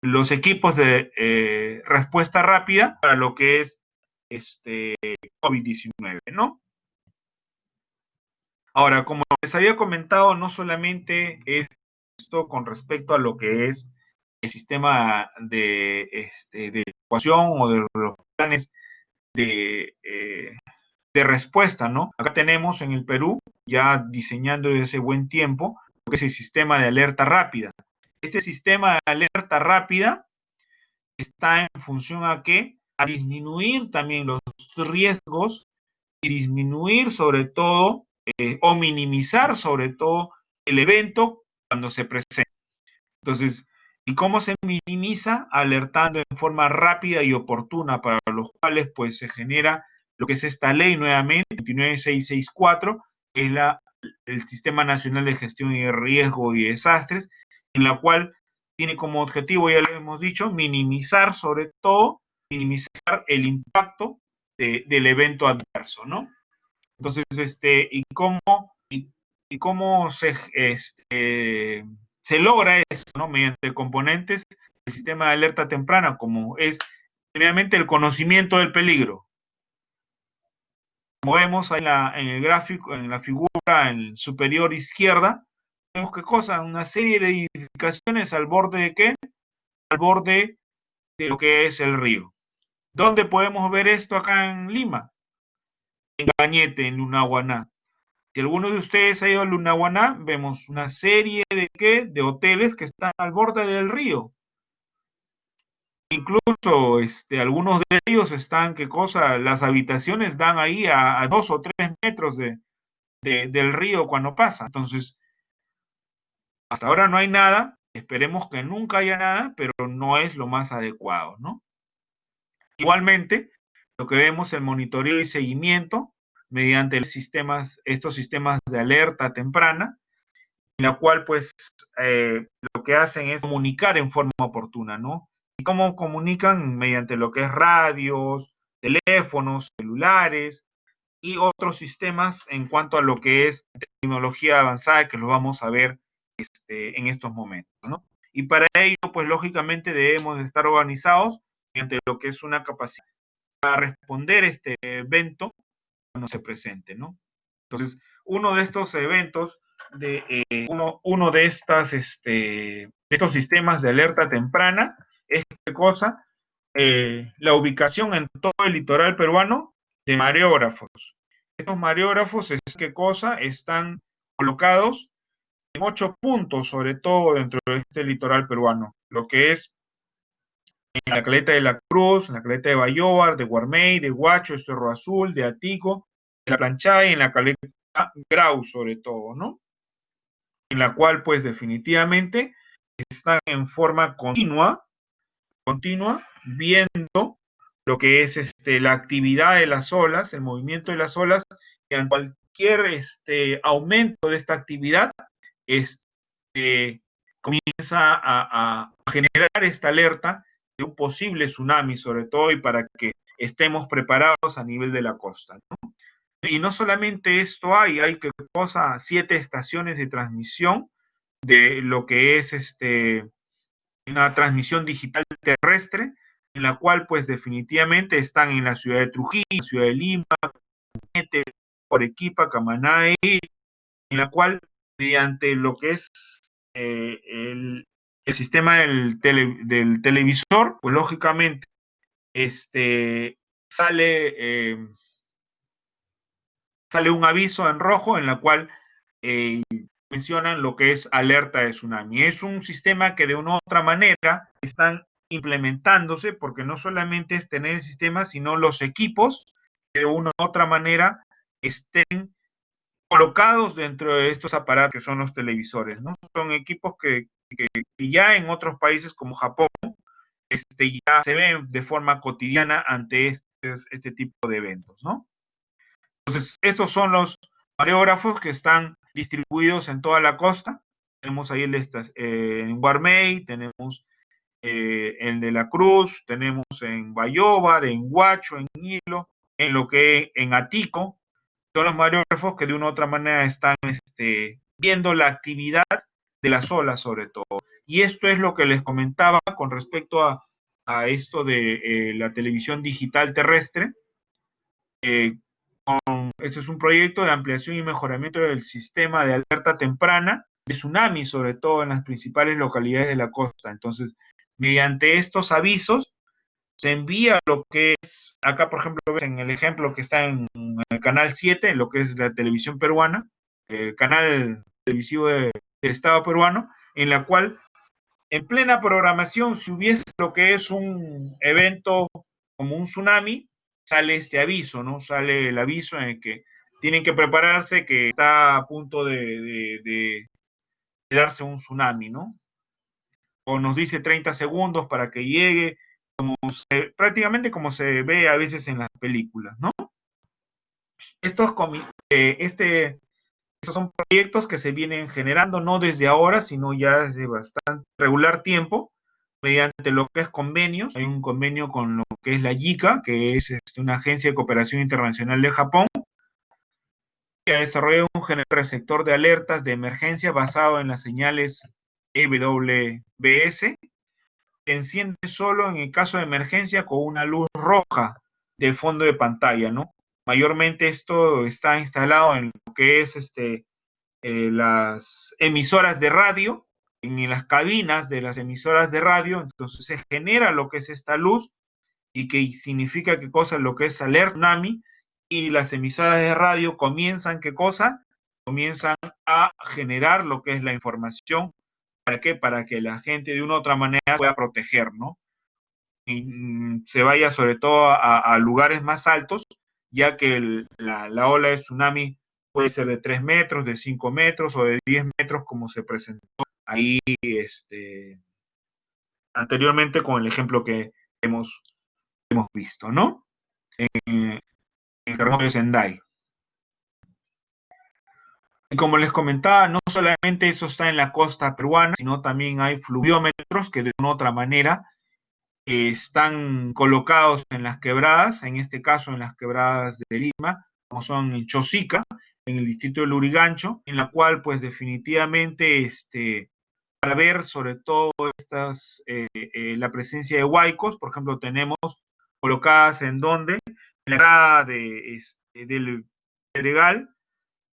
Speaker 1: los equipos de respuesta rápida para lo que es COVID-19, ¿no? Ahora, como les había comentado, no solamente es esto con respecto a lo que es el sistema de evacuación o de los planes de respuesta, ¿no? Acá tenemos en el Perú, ya diseñando desde hace buen tiempo, lo que es el sistema de alerta rápida. Este sistema de alerta rápida está en función a qué? A disminuir también los riesgos y disminuir sobre todo o minimizar sobre todo el evento cuando se presenta. Entonces, ¿y cómo se minimiza? Alertando en forma rápida y oportuna, para los cuales pues se genera lo que es esta ley nuevamente, 29664, que es el Sistema Nacional de Gestión y de Riesgo y Desastres, en la cual tiene como objetivo, ya lo hemos dicho, minimizar sobre todo, minimizar el impacto del evento adverso, ¿no? Entonces, y cómo se logra eso, ¿no? Mediante componentes del sistema de alerta temprana, como es primeramente el conocimiento del peligro. Como vemos ahí en el gráfico, en la figura en superior izquierda, vemos qué cosa, una serie de edificaciones al borde de qué, al borde de lo que es el río. ¿Dónde podemos ver esto acá en Lima? En Cañete, en Lunahuaná. Si alguno de ustedes ha ido a Lunahuaná, vemos una serie de ¿qué? De hoteles que están al borde del río. Incluso algunos de ellos están, ¿qué cosa? Las habitaciones dan ahí a 2 o 3 metros del río cuando pasa. Entonces, hasta ahora no hay nada, esperemos que nunca haya nada, pero no es lo más adecuado, ¿no? Igualmente, lo que vemos es el monitoreo y seguimiento mediante estos sistemas de alerta temprana, en la cual pues lo que hacen es comunicar en forma oportuna, ¿no? ¿Y cómo comunican? Mediante lo que es radios, teléfonos, celulares y otros sistemas en cuanto a lo que es tecnología avanzada que lo vamos a ver en estos momentos, ¿no? Y para ello, pues lógicamente debemos de estar organizados mediante lo que es una capacidad para responder este evento cuando se presente, ¿no? Entonces, uno de estos eventos, uno de estos sistemas de alerta temprana es ¿qué cosa? La ubicación en todo el litoral peruano de mareógrafos. Estos mareógrafos, ¿qué cosa? Están colocados en 8 puntos, sobre todo dentro de este litoral peruano, lo que es en la caleta de la Cruz, en la caleta de Bayóvar, de Guarmey, de Huacho, de Cerro Azul, de Atico, de la Planchada y en la caleta Grau, sobre todo, ¿no? En la cual, pues, definitivamente están en forma continua, viendo lo que es la actividad de las olas, el movimiento de las olas, y en cualquier aumento de esta actividad, comienza a generar esta alerta de un posible tsunami, sobre todo, y para que estemos preparados a nivel de la costa, ¿no? Y no solamente esto hay que cosa 7 estaciones de transmisión de lo que es una transmisión digital terrestre, en la cual pues definitivamente están en la ciudad de Trujillo, ciudad de Lima, Arequipa, Camaná, en la cual mediante lo que es el sistema del televisor, pues lógicamente sale, sale un aviso en rojo en la cual mencionan lo que es alerta de tsunami. Es un sistema que de una u otra manera están implementándose, porque no solamente es tener el sistema, sino los equipos que de una u otra manera estén colocados dentro de estos aparatos que son los televisores, ¿no? Son equipos que ya en otros países como Japón ya se ven de forma cotidiana ante este tipo de eventos, ¿no? Entonces, estos son los mareógrafos que están distribuidos en toda la costa. Tenemos ahí en Guarmey, tenemos el de la Cruz, tenemos en Bayóvar, en Huacho, en Hilo, en Atico. Son los mareógrafos que de una u otra manera están viendo la actividad de las olas sobre todo. Y esto es lo que les comentaba con respecto a esto de la televisión digital terrestre. Esto es un proyecto de ampliación y mejoramiento del sistema de alerta temprana de tsunami, sobre todo en las principales localidades de la costa. Entonces, mediante estos avisos, se envía lo que es, acá por ejemplo, en el ejemplo que está en el canal 7, lo que es la televisión peruana, el canal televisivo del Estado peruano, en la cual en plena programación, si hubiese lo que es un evento como un tsunami, sale este aviso, ¿no? Sale el aviso en el que tienen que prepararse, que está a punto de darse un tsunami, ¿no? O nos dice 30 segundos para que llegue, prácticamente como se ve a veces en las películas, ¿no? estos, estos son proyectos que se vienen generando no desde ahora, sino ya desde bastante regular tiempo, mediante lo que es convenios. Hay un convenio con lo que es la JICA, que es una agencia de cooperación internacional de Japón, que ha desarrollado un receptor de alertas de emergencia basado en las señales EWBS, que enciende solo en el caso de emergencia con una luz roja de fondo de pantalla, ¿no? Mayormente esto está instalado en lo que es las emisoras de radio, en las cabinas de las emisoras de radio. Entonces se genera lo que es esta luz y que significa qué cosa, lo que es alerta tsunami, y las emisoras de radio comienzan, ¿qué cosa? Comienzan a generar lo que es la información. ¿Para qué? Para que la gente de una u otra manera pueda proteger, ¿no? Y se vaya sobre todo a lugares más altos, ya que la ola de tsunami puede ser de 3 metros, de 5 metros o de 10 metros, como se presentó ahí anteriormente con el ejemplo que hemos visto, ¿no? En el terremoto de Sendai. Y como les comentaba, no solamente eso está en la costa peruana, sino también hay fluviómetros que de una u otra manera están colocados en las quebradas, en este caso en las quebradas de Lima, como son en Chosica, en el distrito de Lurigancho, en la cual pues definitivamente para ver sobre todo la presencia de huaicos, por ejemplo, tenemos colocadas en donde, en la quebrada del Pedregal,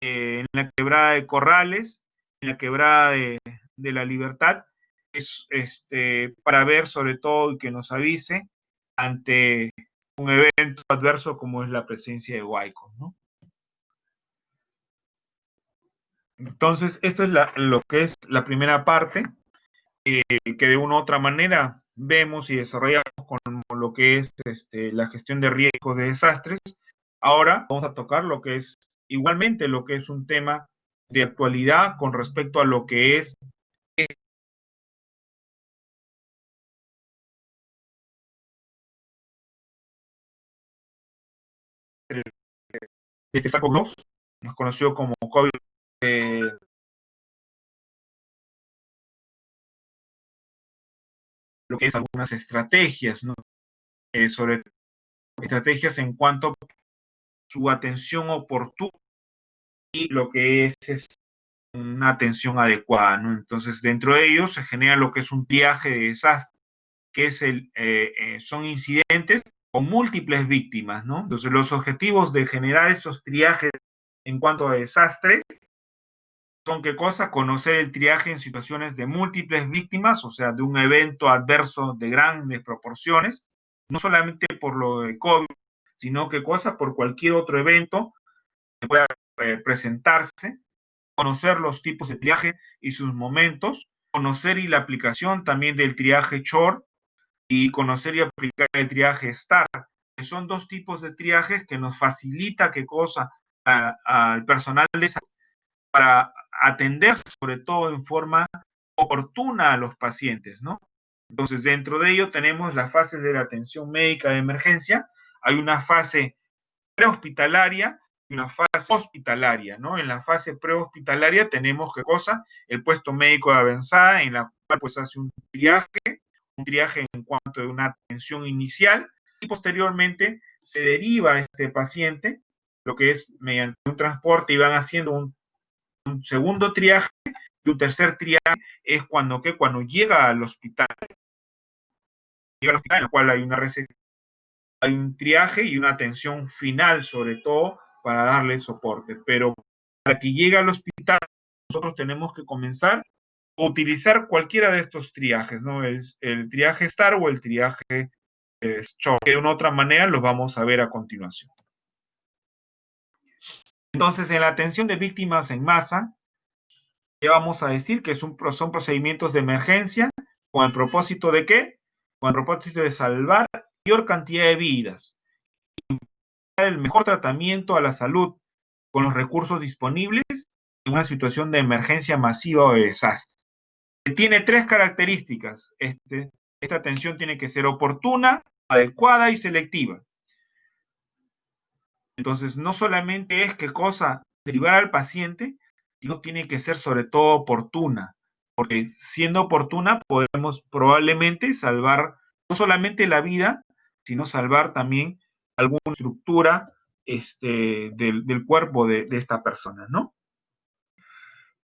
Speaker 1: en la quebrada de Corrales, en la quebrada de la Libertad, es para ver sobre todo y que nos avise ante un evento adverso como es la presencia de huaicos, ¿no? Entonces, esto es lo que es la primera parte, que de una u otra manera vemos y desarrollamos con lo que es la gestión de riesgos de desastres. Ahora vamos a tocar lo que es igualmente lo que es un tema de actualidad con respecto a lo que es este SARS-CoV-2, más conocido como COVID, lo que es algunas estrategias, ¿no? Sobre estrategias en cuanto a su atención oportuna y lo que es una atención adecuada, ¿no? Entonces, dentro de ellos se genera lo que es un triaje de desastre, que es son incidentes con múltiples víctimas, ¿no? Entonces, los objetivos de generar esos triajes en cuanto a desastres son qué cosa, conocer el triaje en situaciones de múltiples víctimas, o sea, de un evento adverso de grandes proporciones, no solamente por lo de COVID, sino qué cosa, por cualquier otro evento que pueda presentarse, conocer los tipos de triaje y sus momentos, conocer y la aplicación también del triaje SHORE y conocer y aplicar el triaje STAR, que son dos tipos de triajes que nos facilita qué cosa al personal de salud para atender sobre todo en forma oportuna a los pacientes, ¿no? Entonces, dentro de ello tenemos las fases de la atención médica de emergencia. Hay una fase prehospitalaria y una fase hospitalaria, ¿no? En la fase prehospitalaria tenemos, ¿qué cosa? El puesto médico de avanzada, en la cual pues hace un triaje en cuanto a una atención inicial, y posteriormente se deriva a este paciente, lo que es mediante un transporte, y van haciendo un segundo triaje, y un tercer triaje es cuando llega al hospital. Llega al hospital en el cual hay una hay un triaje y una atención final, sobre todo, para darle soporte. Pero para que llegue al hospital, nosotros tenemos que comenzar a utilizar cualquiera de estos triajes, ¿no? El triaje STAR o el triaje SHORE, que de una otra manera los vamos a ver a continuación. Entonces, en la atención de víctimas en masa, ¿qué vamos a decir? Que son procedimientos de emergencia con el propósito de ¿qué? Con el propósito de salvar la mayor cantidad de vidas, el mejor tratamiento a la salud con los recursos disponibles en una situación de emergencia masiva o de desastre. Tiene tres características. Esta atención tiene que ser oportuna, adecuada y selectiva. Entonces, no solamente es qué cosa derivar al paciente, sino tiene que ser sobre todo oportuna, porque siendo oportuna podemos probablemente salvar no solamente la vida, sino salvar también alguna estructura del cuerpo de esta persona, ¿no?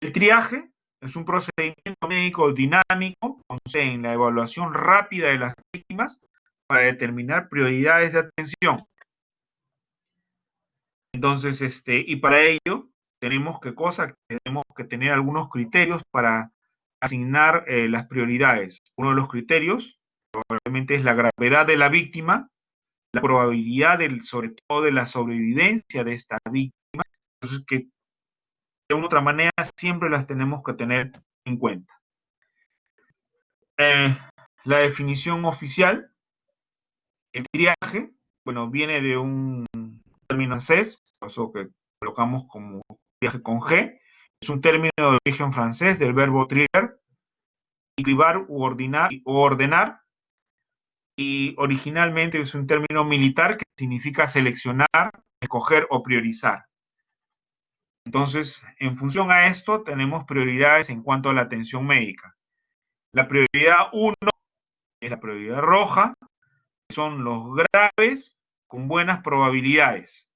Speaker 1: El triaje es un procedimiento médico dinámico, consiste en la evaluación rápida de las víctimas para determinar prioridades de atención. Entonces, y para ello tenemos tenemos que tener algunos criterios para asignar las prioridades. Uno de los criterios probablemente es la gravedad de la víctima, la probabilidad sobre todo de la sobrevivencia de esta víctima. Entonces, que de una u otra manera siempre las tenemos que tener en cuenta. La definición oficial, el triaje, bueno, viene de un término francés, por eso que colocamos como triaje con G, es un término de origen francés del verbo trier, cribar u ordenar, y originalmente es un término militar que significa seleccionar, escoger o priorizar. Entonces, en función a esto, tenemos prioridades en cuanto a la atención médica. La prioridad 1 es la prioridad roja, que son los graves con buenas probabilidades.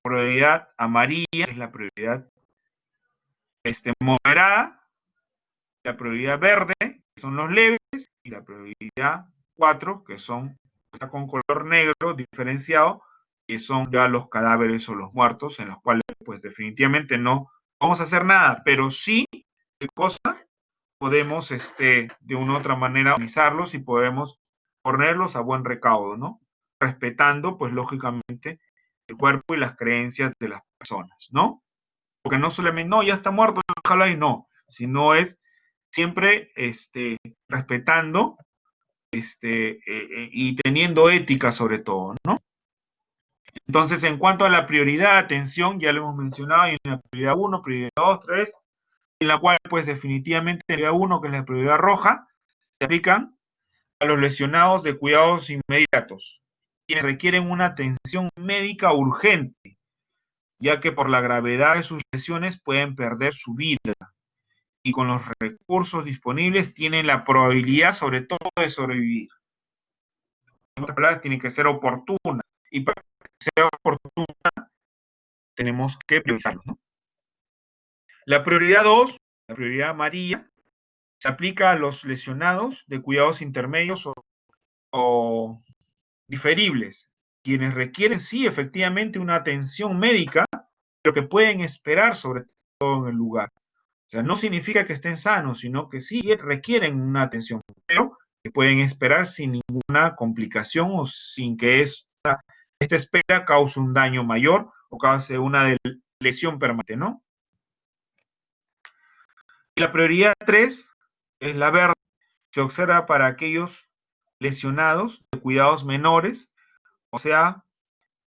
Speaker 1: Prioridad amarilla es la prioridad moderada, la prioridad verde, que son los leves, y la prioridad 4, que está con color negro diferenciado, que son ya los cadáveres o los muertos, en los cuales pues definitivamente no vamos a hacer nada, pero sí, ¿qué cosa? Podemos de una u otra manera organizarlos y podemos ponerlos a buen recaudo, ¿no? Respetando, pues lógicamente, el cuerpo y las creencias de las personas, ¿no? Porque no solamente, no, ya está muerto, déjalo ahí, no, sino es siempre respetando y teniendo ética sobre todo, ¿no? Entonces, en cuanto a la prioridad de atención, ya lo hemos mencionado, hay una prioridad 1, prioridad 2, 3, en la cual, pues definitivamente, la prioridad 1, que es la prioridad roja, se aplican a los lesionados de cuidados inmediatos, quienes requieren una atención médica urgente, ya que por la gravedad de sus lesiones pueden perder su vida y con los recursos disponibles tienen la probabilidad sobre todo de sobrevivir. En otras palabras, tiene que ser oportuna y para que sea oportuna tenemos que priorizarlo, ¿no? La prioridad 2, la prioridad amarilla, se aplica a los lesionados de cuidados intermedios o diferibles, quienes requieren sí efectivamente una atención médica, pero que pueden esperar sobre todo en el lugar. O sea, no significa que estén sanos, sino que sí requieren una atención, pero que pueden esperar sin ninguna complicación o sin que esta espera cause un daño mayor o cause una lesión permanente, ¿no? Y la prioridad 3 es la verde. Se observa para aquellos lesionados de cuidados menores, o sea,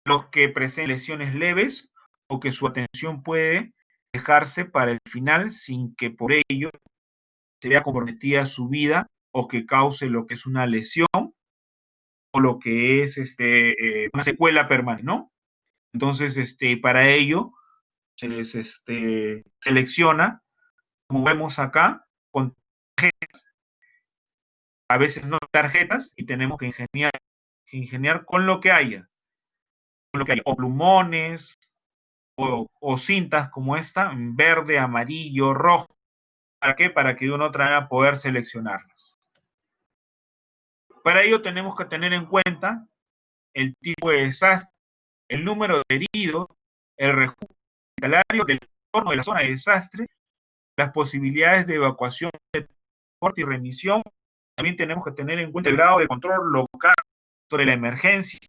Speaker 1: los que presenten lesiones leves o que su atención puede dejarse para el final sin que por ello se vea comprometida su vida o que cause lo que es una lesión o lo que es una secuela permanente, ¿no? Entonces, para ello se les selecciona, como vemos acá, con tarjetas, a veces no tarjetas, y tenemos que ingeniar con lo que haya, o plumones, o cintas como esta, en verde, amarillo, rojo. ¿Para qué? Para que de una u otra manera poder seleccionarlas. Para ello tenemos que tener en cuenta el tipo de desastre, el número de heridos, el recurso hospitalario del entorno de la zona de desastre, las posibilidades de evacuación, de transporte y remisión. También tenemos que tener en cuenta el grado de control local sobre la emergencia,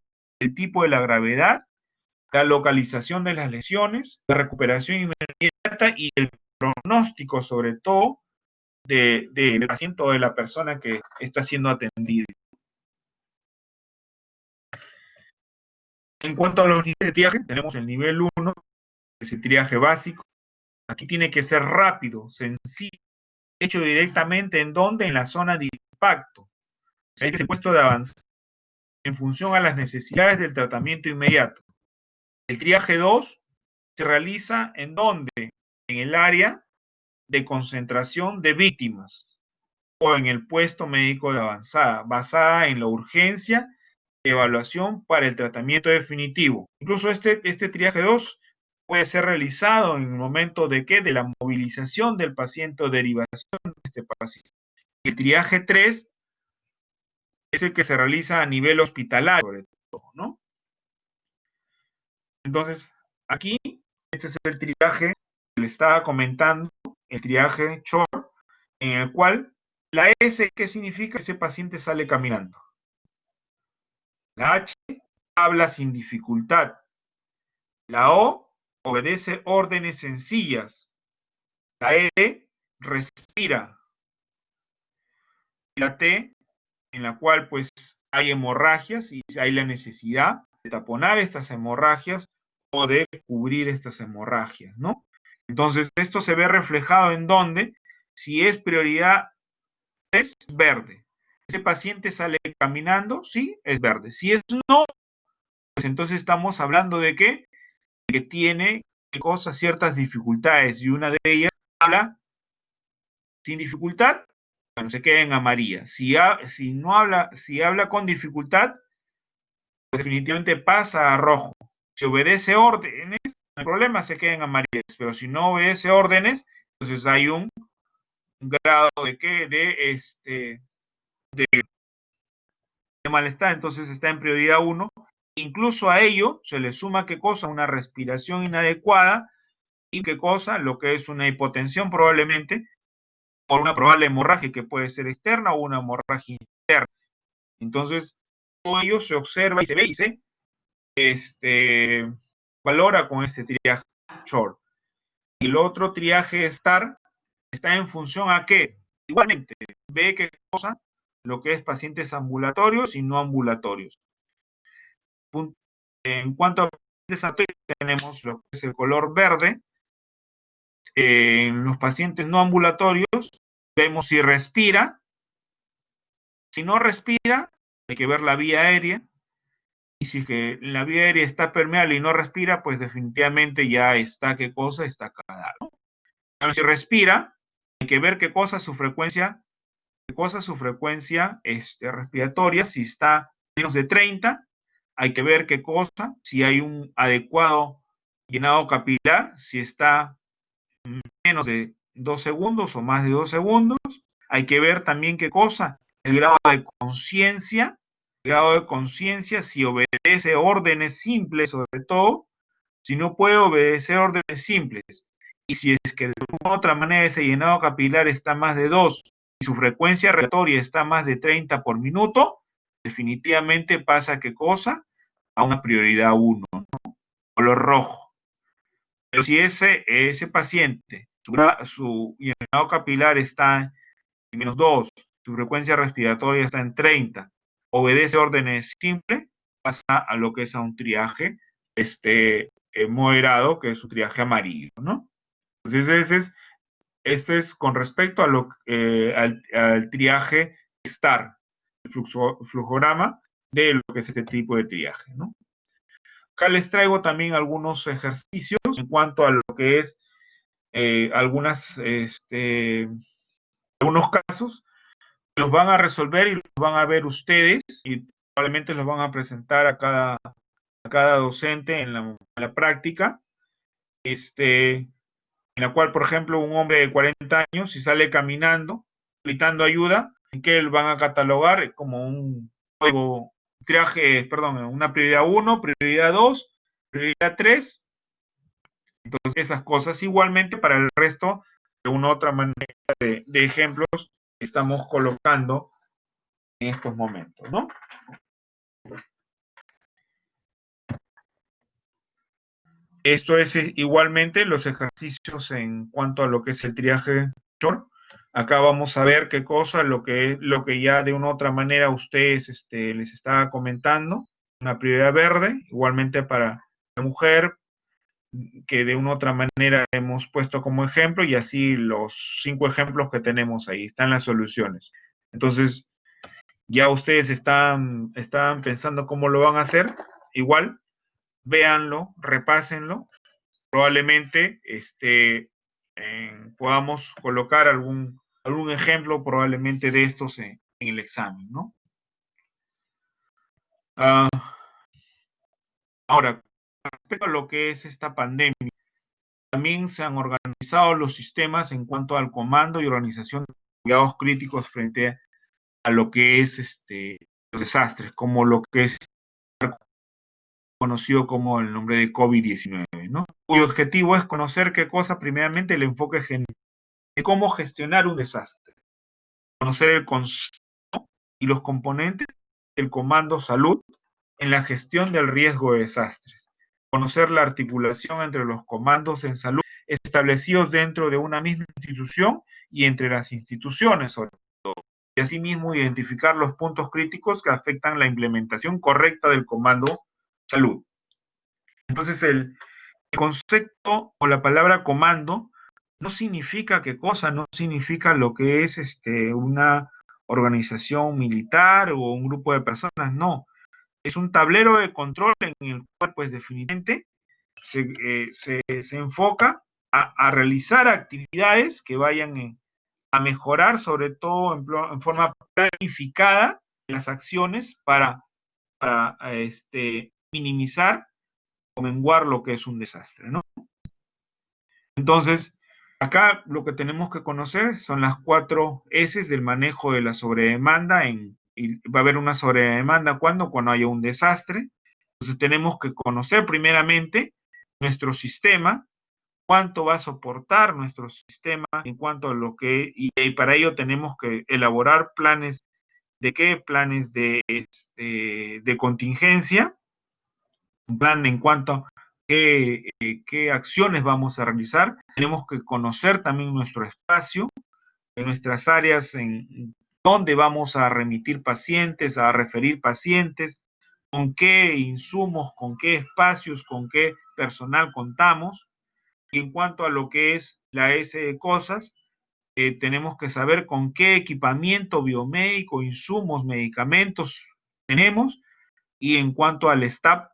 Speaker 1: el tipo de la gravedad, la localización de las lesiones, la recuperación inmediata y el pronóstico, sobre todo, del paciente o de la persona que está siendo atendida. En cuanto a los niveles de triaje, tenemos el nivel 1, que es el triaje básico. Aquí tiene que ser rápido, sencillo, hecho directamente en donde, en la zona de impacto. O sea, hay que ser puesto de avanzar en función a las necesidades del tratamiento inmediato. El triaje 2 se realiza ¿en dónde? En el área de concentración de víctimas o en el puesto médico de avanzada, basada en la urgencia de evaluación para el tratamiento definitivo. Incluso este triaje 2 puede ser realizado en el momento de ¿qué? De la movilización del paciente o derivación de este paciente. El triaje 3 es el que se realiza a nivel hospitalario, sobre todo, ¿no? Entonces, aquí, este es el triaje que le estaba comentando, el triaje SHORE, en el cual la S, ¿qué significa? Ese paciente sale caminando. La H, habla sin dificultad. La O, obedece órdenes sencillas. La E, respira. Y la T, en la cual pues hay hemorragias y hay la necesidad de taponar estas hemorragias o de cubrir estas hemorragias, ¿no? Entonces, esto se ve reflejado en donde, si es prioridad 3, verde. Ese paciente sale caminando, sí, es verde. Si es no, pues entonces estamos hablando de ¿qué? Que tiene cosas, ciertas dificultades, y una de ellas habla sin dificultad, bueno, se queda en amarilla. Si habla con dificultad, pues definitivamente pasa a rojo. Si obedece órdenes, no hay problema, se queda en amarillas. Pero si no obedece órdenes, entonces hay un grado de ¿qué? De malestar, entonces está en prioridad 1. Incluso a ello se le suma ¿qué cosa? Una respiración inadecuada y ¿qué cosa? Lo que es una hipotensión probablemente, por una probable hemorragia que puede ser externa o una hemorragia interna. Entonces, todo ello se observa y se ve y se valora con este triaje SHORE. Y el otro triaje STAR está en función a qué? Igualmente, ve qué cosa, lo que es pacientes ambulatorios y no ambulatorios. En cuanto a pacientes ambulatorios, tenemos lo que es el color verde. En los pacientes no ambulatorios, vemos si respira. Si no respira, hay que ver la vía aérea. Y si que la vía aérea está permeable y no respira, pues definitivamente ya está, ¿qué cosa? Está cagada, ¿no? Pero si respira, hay que ver qué cosa su frecuencia respiratoria, si está menos de 30, hay que ver qué cosa, si hay un adecuado llenado capilar, si está menos de 2 segundos o más de 2 segundos, hay que ver también qué cosa, el grado de conciencia, si obedece órdenes simples sobre todo, si no puede obedecer órdenes simples, y si es que de alguna otra manera ese llenado capilar está más de 2 y su frecuencia respiratoria está más de 30 por minuto, definitivamente pasa ¿qué cosa? A una prioridad 1, ¿no? Color rojo. Pero si ese paciente, su llenado capilar está en menos 2, su frecuencia respiratoria está en 30, obedece órdenes simples, pasa a lo que es a un triaje moderado, que es su triaje amarillo, ¿no? Entonces, esto es con respecto a al triaje STAR, el flujograma de lo que es este tipo de triaje, ¿no? Acá les traigo también algunos ejercicios en cuanto a lo que es algunos casos. Los van a resolver y los van a ver ustedes y probablemente los van a presentar a cada docente en la práctica, en la cual, por ejemplo, un hombre de 40 años, si sale caminando, gritando ayuda, ¿en qué lo van a catalogar? Como un código triaje, perdón, una prioridad 1, prioridad 2, prioridad 3. Entonces, esas cosas igualmente para el resto, de una u otra manera de ejemplos que estamos colocando en estos momentos, ¿no? Esto es igualmente los ejercicios en cuanto a lo que es el triaje SHORE. Acá vamos a ver qué cosa, lo que ya de una u otra manera a ustedes les estaba comentando. Una prioridad verde, igualmente para la mujer, que de una u otra manera hemos puesto como ejemplo, y así los 5 ejemplos que tenemos ahí, están las soluciones. Entonces, Ya ustedes están pensando cómo lo van a hacer, igual, véanlo, repásenlo, probablemente podamos colocar algún ejemplo probablemente de estos en el examen, ¿no? Ahora, respecto a lo que es esta pandemia, también se han organizado los sistemas en cuanto al comando y organización de cuidados críticos frente a lo que es los desastres, como lo que es conocido como el nombre de COVID-19, ¿no? Cuyo objetivo es conocer qué cosa, primeramente, el enfoque general de cómo gestionar un desastre, conocer el concepto y los componentes del comando salud en la gestión del riesgo de desastres, conocer la articulación entre los comandos en salud establecidos dentro de una misma institución y entre las instituciones, sobre todo, y asimismo identificar los puntos críticos que afectan la implementación correcta del comando salud. Entonces, el concepto o la palabra comando no significa qué cosa, no significa lo que es una organización militar o un grupo de personas, no. Es un tablero de control en el cual, pues, definitivamente se enfoca a realizar actividades que vayan a mejorar, sobre todo en forma planificada, las acciones para minimizar o menguar lo que es un desastre, ¿no? Entonces, acá lo que tenemos que conocer son las 4 S del manejo de la sobredemanda. Y va a haber una sobredemanda cuando haya un desastre. Entonces tenemos que conocer primeramente nuestro sistema, cuánto va a soportar nuestro sistema en cuanto a lo que, y para ello tenemos que elaborar planes de qué, planes de contingencia, un plan en cuanto a qué acciones vamos a realizar. Tenemos que conocer también nuestro espacio, en nuestras áreas, en dónde vamos a remitir pacientes, a referir pacientes, con qué insumos, con qué espacios, con qué personal contamos. Y en cuanto a lo que es la S de cosas, tenemos que saber con qué equipamiento biomédico, insumos, medicamentos tenemos. Y en cuanto al staff,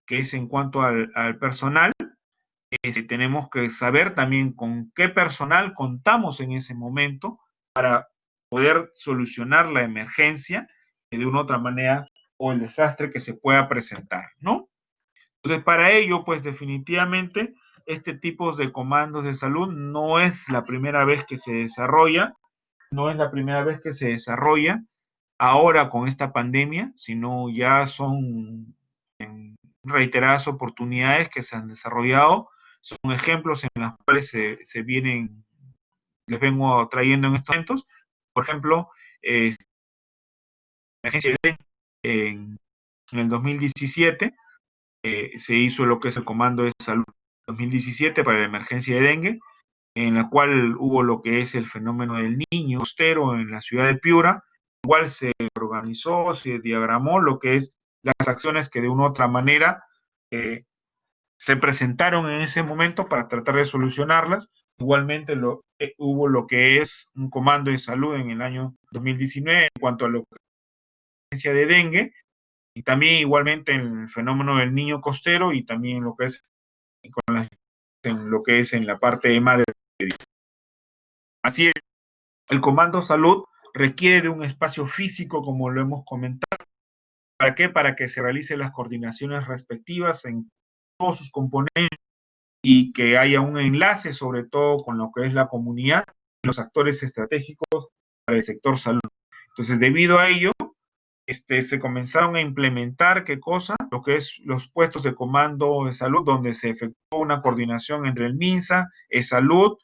Speaker 1: que es en cuanto al personal, tenemos que saber también con qué personal contamos en ese momento para poder solucionar la emergencia de una u otra manera o el desastre que se pueda presentar, ¿no? Entonces, para ello, pues definitivamente, este tipo de comandos de salud no es la primera vez que se desarrolla, no es la primera vez que se desarrolla ahora con esta pandemia, sino ya son en reiteradas oportunidades que se han desarrollado, son ejemplos en los cuales se vienen, les vengo trayendo en estos momentos. Por ejemplo, la agencia de en el 2017 se hizo lo que es el Comando de Salud 2017 para la emergencia de dengue, en la cual hubo lo que es el fenómeno del niño costero en la ciudad de Piura, igual se organizó, se diagramó lo que es las acciones que de una u otra manera se presentaron en ese momento para tratar de solucionarlas. Igualmente hubo lo que es un comando de salud en el año 2019 en cuanto a la emergencia de dengue, y también igualmente en el fenómeno del niño costero y también lo que es en lo que es en la parte de madre. Así es, el comando salud requiere de un espacio físico, como lo hemos comentado. ¿Para qué? Para que se realicen las coordinaciones respectivas en todos sus componentes y que haya un enlace, sobre todo con lo que es la comunidad y los actores estratégicos para el sector salud. Entonces, debido a ello, se comenzaron a implementar, ¿qué cosa? Lo que es los puestos de comando de salud, donde se efectuó una coordinación entre el MINSA, salud,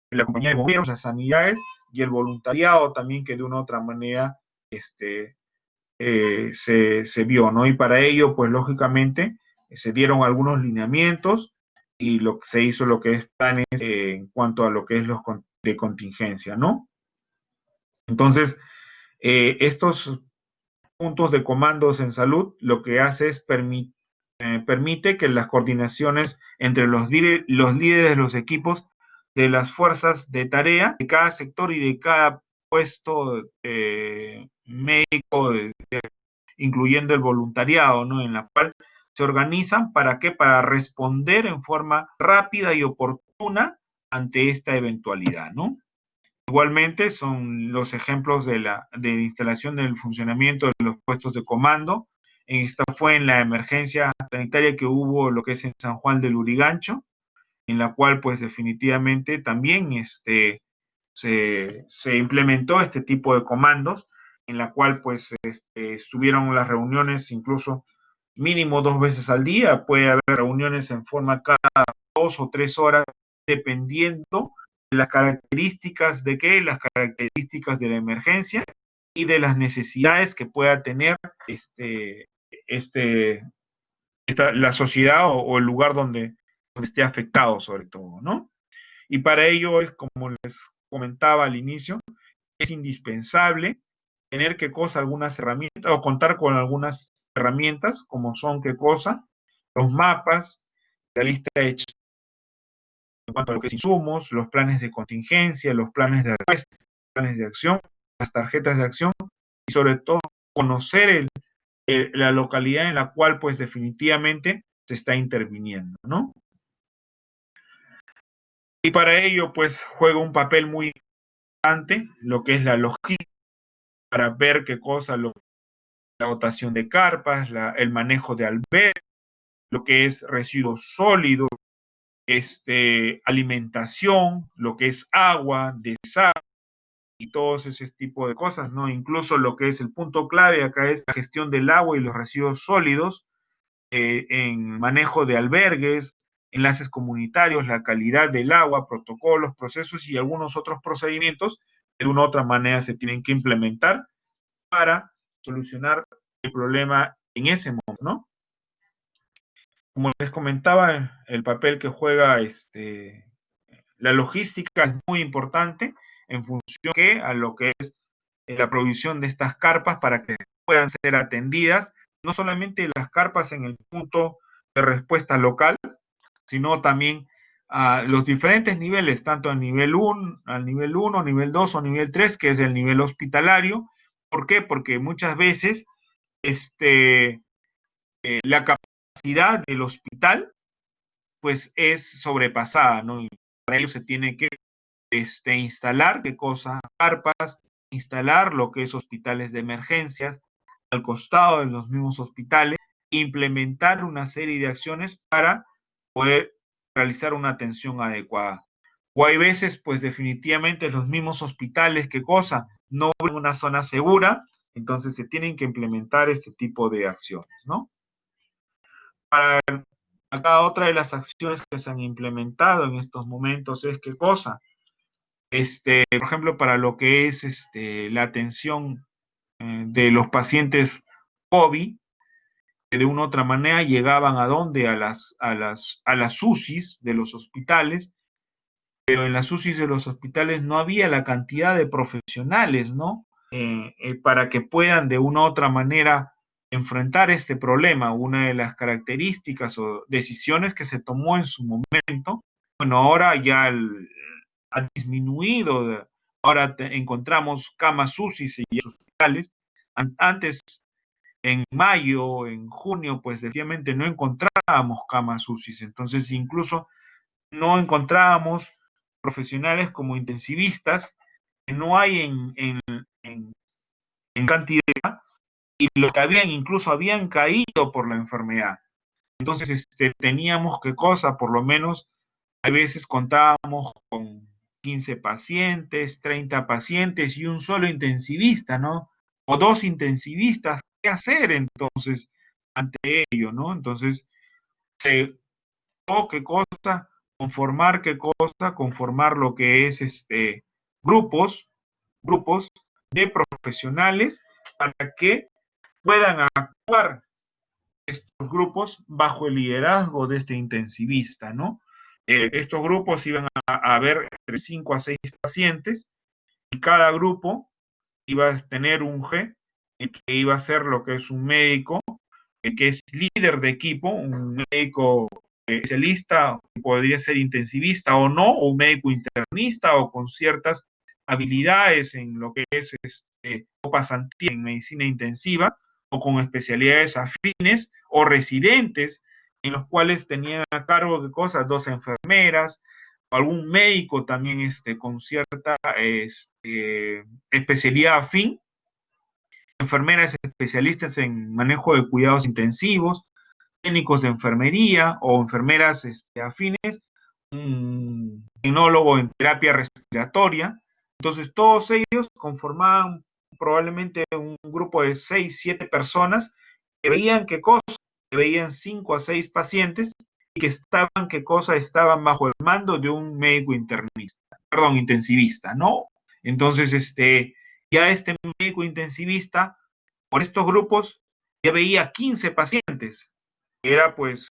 Speaker 1: la compañía de bomberos, las sanidades y el voluntariado también, que de una u otra manera se vio, ¿no? Y para ello, pues lógicamente, se dieron algunos lineamientos y lo que se hizo lo que es planes en cuanto a lo que es los de contingencia, ¿no? Entonces, estos puntos de comandos en salud lo que hace es permite que las coordinaciones entre los líderes de los equipos de las fuerzas de tarea de cada sector y de cada puesto médico, incluyendo el voluntariado, ¿no? En la cual se organizan, ¿para qué? Para responder en forma rápida y oportuna ante esta eventualidad, ¿no? Igualmente son los ejemplos de la instalación del funcionamiento de los puestos de comando. Esta fue en la emergencia sanitaria que hubo, lo que es en San Juan del Lurigancho, en la cual pues definitivamente también se implementó este tipo de comandos, en la cual pues estuvieron las reuniones incluso mínimo 2 veces al día. Puede haber reuniones en forma cada 2 o 3 horas, dependiendo de las características de qué, las características de la emergencia y de las necesidades que pueda tener la sociedad o el lugar donde esté afectado, sobre todo, ¿no? Y para ello es, como les comentaba al inicio, es indispensable tener qué cosa, algunas herramientas, o contar con algunas herramientas, como son qué cosa, los mapas, la lista hecha en cuanto a lo que es insumos, los planes de contingencia, los planes de respuesta, planes de acción, las tarjetas de acción, y sobre todo conocer la localidad en la cual pues definitivamente se está interviniendo, ¿no? Y para ello pues juega un papel muy importante lo que es la logística, para ver qué cosa, la dotación de carpas, el manejo de albergues, lo que es residuos sólidos, alimentación, lo que es agua, desagüe y todos ese tipo de cosas, ¿no? Incluso lo que es el punto clave acá es la gestión del agua y los residuos sólidos, en manejo de albergues, enlaces comunitarios, la calidad del agua, protocolos, procesos y algunos otros procedimientos que de una u otra manera se tienen que implementar para solucionar el problema en ese momento, ¿no? Como les comentaba, el papel que juega la logística es muy importante en función a lo que es la provisión de estas carpas para que puedan ser atendidas, no solamente las carpas en el punto de respuesta local, sino también a los diferentes niveles, tanto al nivel 1, nivel 2 o nivel 3, que es el nivel hospitalario. ¿Por qué? Porque muchas veces la capacidad del hospital pues es sobrepasada, ¿no? Y para ello se tiene que instalar, ¿qué cosa? Carpas, instalar lo que es hospitales de emergencias al costado de los mismos hospitales, implementar una serie de acciones para poder realizar una atención adecuada. O hay veces, pues definitivamente los mismos hospitales, ¿qué cosa? No en una zona segura, entonces se tienen que implementar este tipo de acciones, ¿no? Para acá otra de las acciones que se han implementado en estos momentos es ¿qué cosa? Por ejemplo, para lo que es la atención de los pacientes COVID, que de una u otra manera llegaban a dónde, a las UCIs de los hospitales, pero en las UCIs de los hospitales no había la cantidad de profesionales, ¿no? Para que puedan de una u otra manera enfrentar este problema. Una de las características o decisiones que se tomó en su momento, bueno, ahora ya ha disminuido, ahora encontramos camas UCI y hospitales. Antes, en mayo, en junio, pues definitivamente no encontrábamos camas UCI, entonces incluso no encontrábamos profesionales como intensivistas, que no hay en cantidad, y los que habían incluso habían caído por la enfermedad. Entonces teníamos que cosa, por lo menos, a veces contábamos con 15 pacientes, 30 pacientes y un solo intensivista, ¿no? O 2 intensivistas. ¿Qué hacer entonces ante ello, no? Entonces, ¿qué cosa? Conformar lo que es grupos de profesionales para que puedan actuar estos grupos bajo el liderazgo de este intensivista, ¿no? Estos grupos iban a haber entre 5 a 6 pacientes y cada grupo iba a tener un G que iba a ser lo que es un médico, que es líder de equipo, un médico especialista, podría ser intensivista o no, o un médico internista o con ciertas habilidades en lo que es o pasantía en medicina intensiva, o con especialidades afines, o residentes, en los cuales tenían a cargo de cosas, 2 enfermeras, algún médico también con cierta especialidad afín, enfermeras especialistas en manejo de cuidados intensivos, técnicos de enfermería o enfermeras afines, un tecnólogo en terapia respiratoria. Entonces, todos ellos conformaban probablemente un grupo de 6, 7 personas que veían qué cosa, que veían 5 a 6 pacientes y que estaban bajo el mando de un médico intensivista, ¿no? Entonces, ya este médico intensivista, por estos grupos, ya veía 15 pacientes. Era pues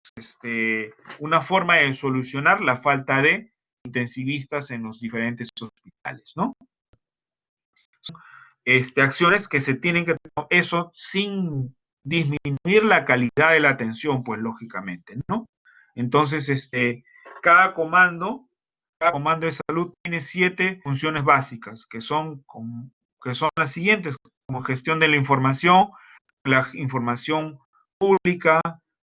Speaker 1: una forma de solucionar la falta de intensivistas en los diferentes hospitales, ¿no? Acciones que se tienen que tomar, eso sin disminuir la calidad de la atención, pues lógicamente, ¿no? Entonces, cada comando de salud tiene 7 funciones básicas, que son las siguientes, como gestión de la información pública,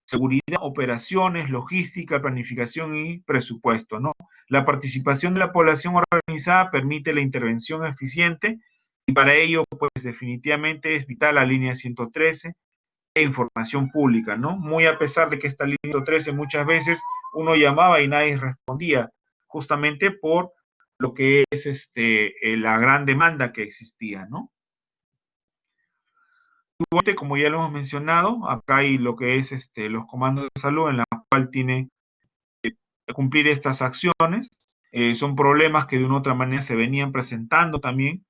Speaker 1: seguridad, operaciones, logística, planificación y presupuesto, ¿no? La participación de la población organizada permite la intervención eficiente y para ello, pues definitivamente es vital la línea 113 de información pública, ¿no? Muy a pesar de que esta línea 113 muchas veces uno llamaba y nadie respondía, justamente por lo que es la gran demanda que existía, ¿no? Igualmente, como ya lo hemos mencionado, acá hay lo que es los comandos de salud en la cual tiene que cumplir estas acciones. Son problemas que de una u otra manera se venían presentando también,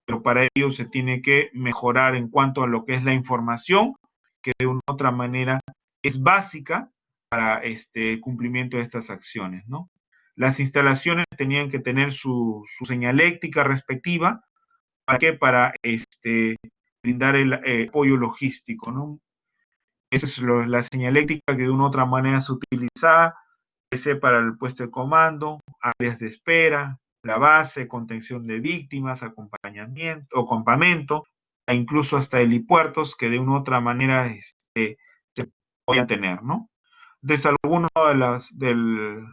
Speaker 1: pero para ello se tiene que mejorar en cuanto a lo que es la información, que de una u otra manera es básica para el cumplimiento de estas acciones, ¿no? Las instalaciones tenían que tener su señaléctica respectiva. ¿Para qué? Para brindar el apoyo logístico, ¿no? Esa es la señaléctica que de una u otra manera se utilizaba, para el puesto de comando, áreas de espera, la base, contención de víctimas, acompañamiento o campamento, e incluso hasta helipuertos que de una u otra manera se podían tener, ¿no? Entonces, algunas de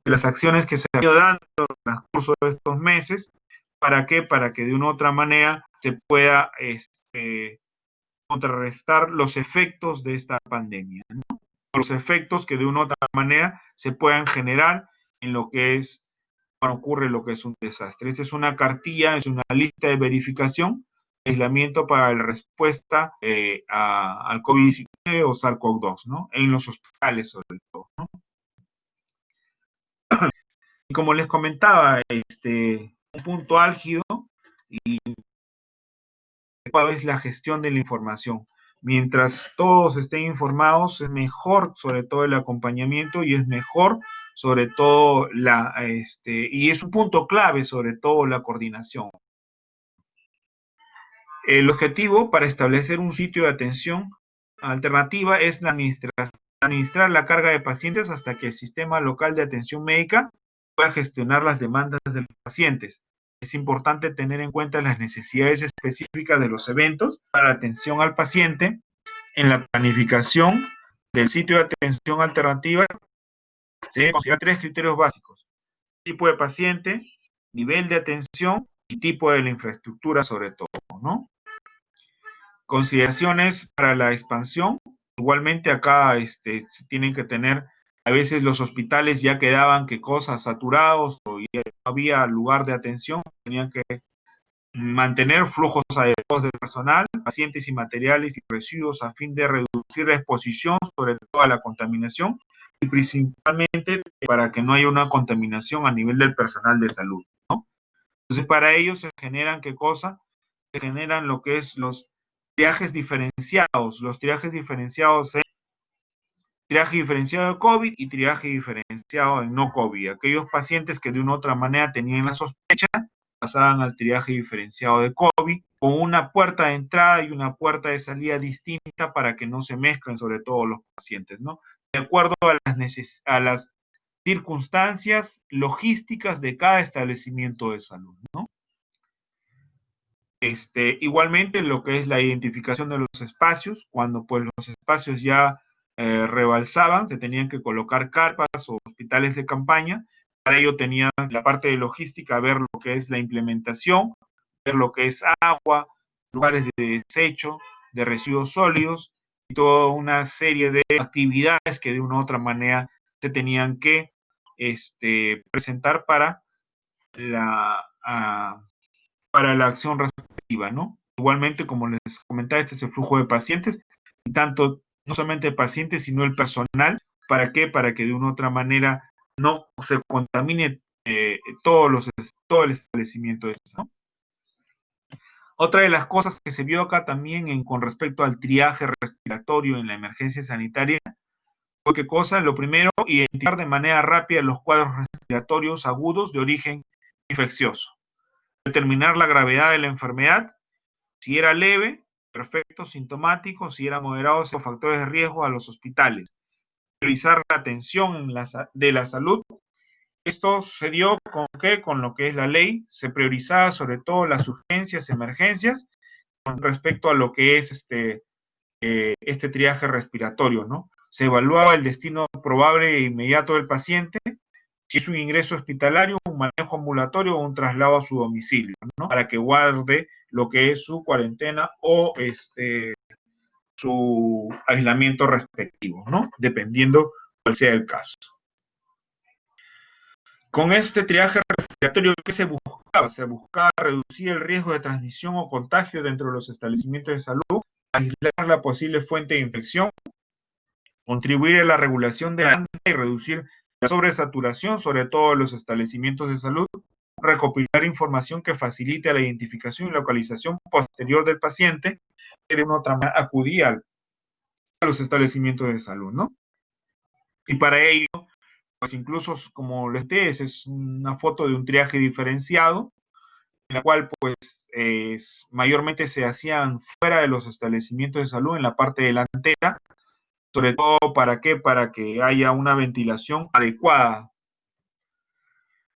Speaker 1: las acciones que se han ido dando en el transcurso de estos meses, ¿para qué? Para que de una u otra manera se pueda contrarrestar los efectos de esta pandemia, ¿no? Los efectos que de una u otra manera se puedan generar en lo que es, cuando ocurre lo que es un desastre. Esta es una cartilla, es una lista de verificación, aislamiento para la respuesta al COVID-19 o SARS-CoV-2, ¿no? En los hospitales sobre todo, ¿no? Y como les comentaba, un punto álgido y cuál es la gestión de la información. Mientras todos estén informados, es mejor sobre todo el acompañamiento y es mejor sobre todo y es un punto clave sobre todo la coordinación. El objetivo para establecer un sitio de atención alternativa es administrar la carga de pacientes hasta que el sistema local de atención médica pueda gestionar las demandas de los pacientes. Es importante tener en cuenta las necesidades específicas de los eventos para la atención al paciente. En la planificación del sitio de atención alternativa se deben considerar 3 criterios básicos: tipo de paciente, nivel de atención y tipo de la infraestructura sobre todo, ¿no? Consideraciones para la expansión. Igualmente acá tienen que tener, a veces los hospitales ya quedaban saturados o ya no había lugar de atención, tenían que mantener flujos adecuados de personal, pacientes y materiales y residuos a fin de reducir la exposición, sobre todo a la contaminación, y principalmente para que no haya una contaminación a nivel del personal de salud, ¿no? Entonces, para ello se generan, ¿qué cosa? Se generan lo que es los triajes diferenciados en triaje diferenciado de COVID y triaje diferenciado en no COVID. Aquellos pacientes que de una u otra manera tenían la sospecha pasaban al triaje diferenciado de COVID con una puerta de entrada y una puerta de salida distinta para que no se mezclen sobre todo los pacientes, ¿no? De acuerdo a las circunstancias logísticas de cada establecimiento de salud, ¿no? Igualmente lo que es la identificación de los espacios, cuando pues los espacios ya rebalsaban, se tenían que colocar carpas o hospitales de campaña. Para ello tenían la parte de logística, ver lo que es la implementación, ver lo que es agua, lugares de desecho, de residuos sólidos y toda una serie de actividades que de una u otra manera se tenían que presentar la, uh, para la acción respectiva, ¿no? Igualmente, como les comentaba, este es el flujo de pacientes, y tanto no solamente de pacientes, sino el personal. ¿Para qué? Para que de una u otra manera no se contamine todo el establecimiento de eso, ¿no? Otra de las cosas que se vio acá también con respecto al triaje respiratorio en la emergencia sanitaria fue qué cosa. Lo primero, identificar de manera rápida los cuadros respiratorios agudos de origen infeccioso. Determinar la gravedad de la enfermedad. Si era leve, perfecto, sintomático. Si era moderado, los factores de riesgo a los hospitales. Priorizar la atención de la salud. Esto se dio con ¿qué? Con lo que es la ley. Se priorizaba sobre todo las urgencias, emergencias, con respecto a lo que es este triaje respiratorio, ¿no? Se evaluaba el destino probable e inmediato del paciente, si es un ingreso hospitalario, un manejo ambulatorio o un traslado a su domicilio, ¿no? Para que guarde lo que es su cuarentena o su aislamiento respectivo, ¿no? Dependiendo cuál sea el caso. Con este triaje respiratorio, ¿qué se buscaba? Se buscaba reducir el riesgo de transmisión o contagio dentro de los establecimientos de salud, aislar la posible fuente de infección, contribuir a la regulación de la demanda y reducir la sobresaturación, sobre todo en los establecimientos de salud, recopilar información que facilite la identificación y localización posterior del paciente que de una otra manera acudía a los establecimientos de salud, ¿no? Y para ello, pues incluso, como les dije, es una foto de un triaje diferenciado, en la cual pues mayormente se hacían fuera de los establecimientos de salud, en la parte delantera, sobre todo ¿para qué? Para que haya una ventilación adecuada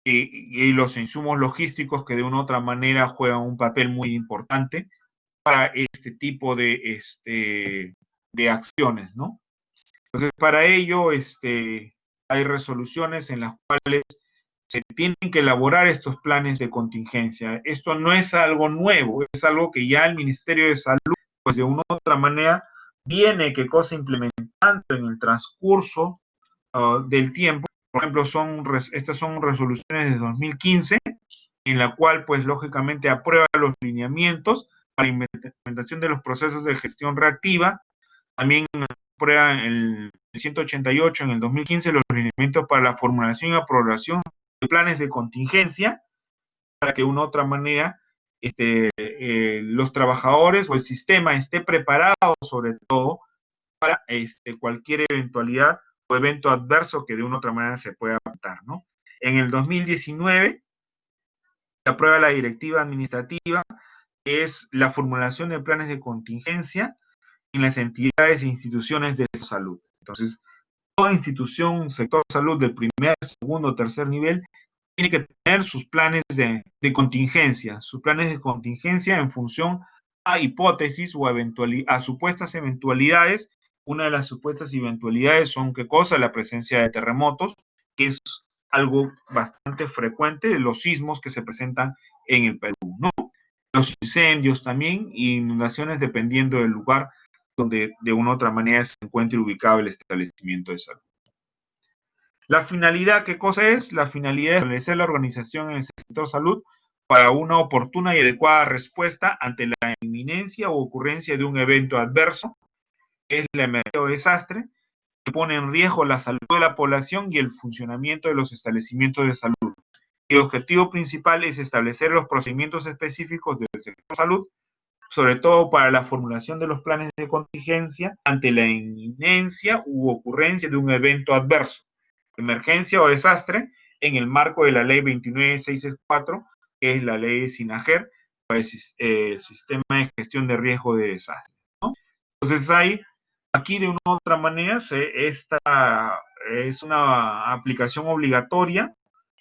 Speaker 1: y los insumos logísticos que de una u otra manera juegan un papel muy importante para este tipo de acciones, ¿no? Entonces, para ello, hay resoluciones en las cuales se tienen que elaborar estos planes de contingencia. Esto no es algo nuevo, es algo que ya el Ministerio de Salud, pues de una u otra manera, viene que cosa implementando en el transcurso del tiempo. Por ejemplo, estas son resoluciones de 2015, en la cual, pues, lógicamente aprueba los lineamientos para la implementación de los procesos de gestión reactiva. También aprueba el 188 en el 2015 los lineamientos para la formulación y aprobación de planes de contingencia, para que de una u otra manera los trabajadores o el sistema esté preparado, sobre todo, para cualquier eventualidad o evento adverso que de una u otra manera se pueda adaptar, ¿no? En el 2019 se aprueba la directiva administrativa, que es la formulación de planes de contingencia en las entidades e instituciones de salud. Entonces, toda institución, sector salud del primer, segundo, tercer nivel, tiene que tener sus planes de contingencia, en función a hipótesis o a supuestas eventualidades. Una de las supuestas eventualidades son, ¿qué cosa? La presencia de terremotos, que es algo bastante frecuente de los sismos que se presentan en el Perú, ¿no? Los incendios también, y inundaciones dependiendo del lugar donde de una u otra manera se encuentre ubicado el establecimiento de salud. La finalidad, ¿qué cosa es? La finalidad es establecer la organización en el sector salud para una oportuna y adecuada respuesta ante la inminencia o ocurrencia de un evento adverso, que es la emergencia o desastre, que pone en riesgo la salud de la población y el funcionamiento de los establecimientos de salud. El objetivo principal es establecer los procedimientos específicos del sector salud, sobre todo para la formulación de los planes de contingencia ante la inminencia u ocurrencia de un evento adverso, emergencia o desastre, en el marco de la ley 29664, que es la ley de SINAGER, para el sistema de gestión de riesgo de desastre, ¿no? Entonces aquí de una u otra manera, esta es una aplicación obligatoria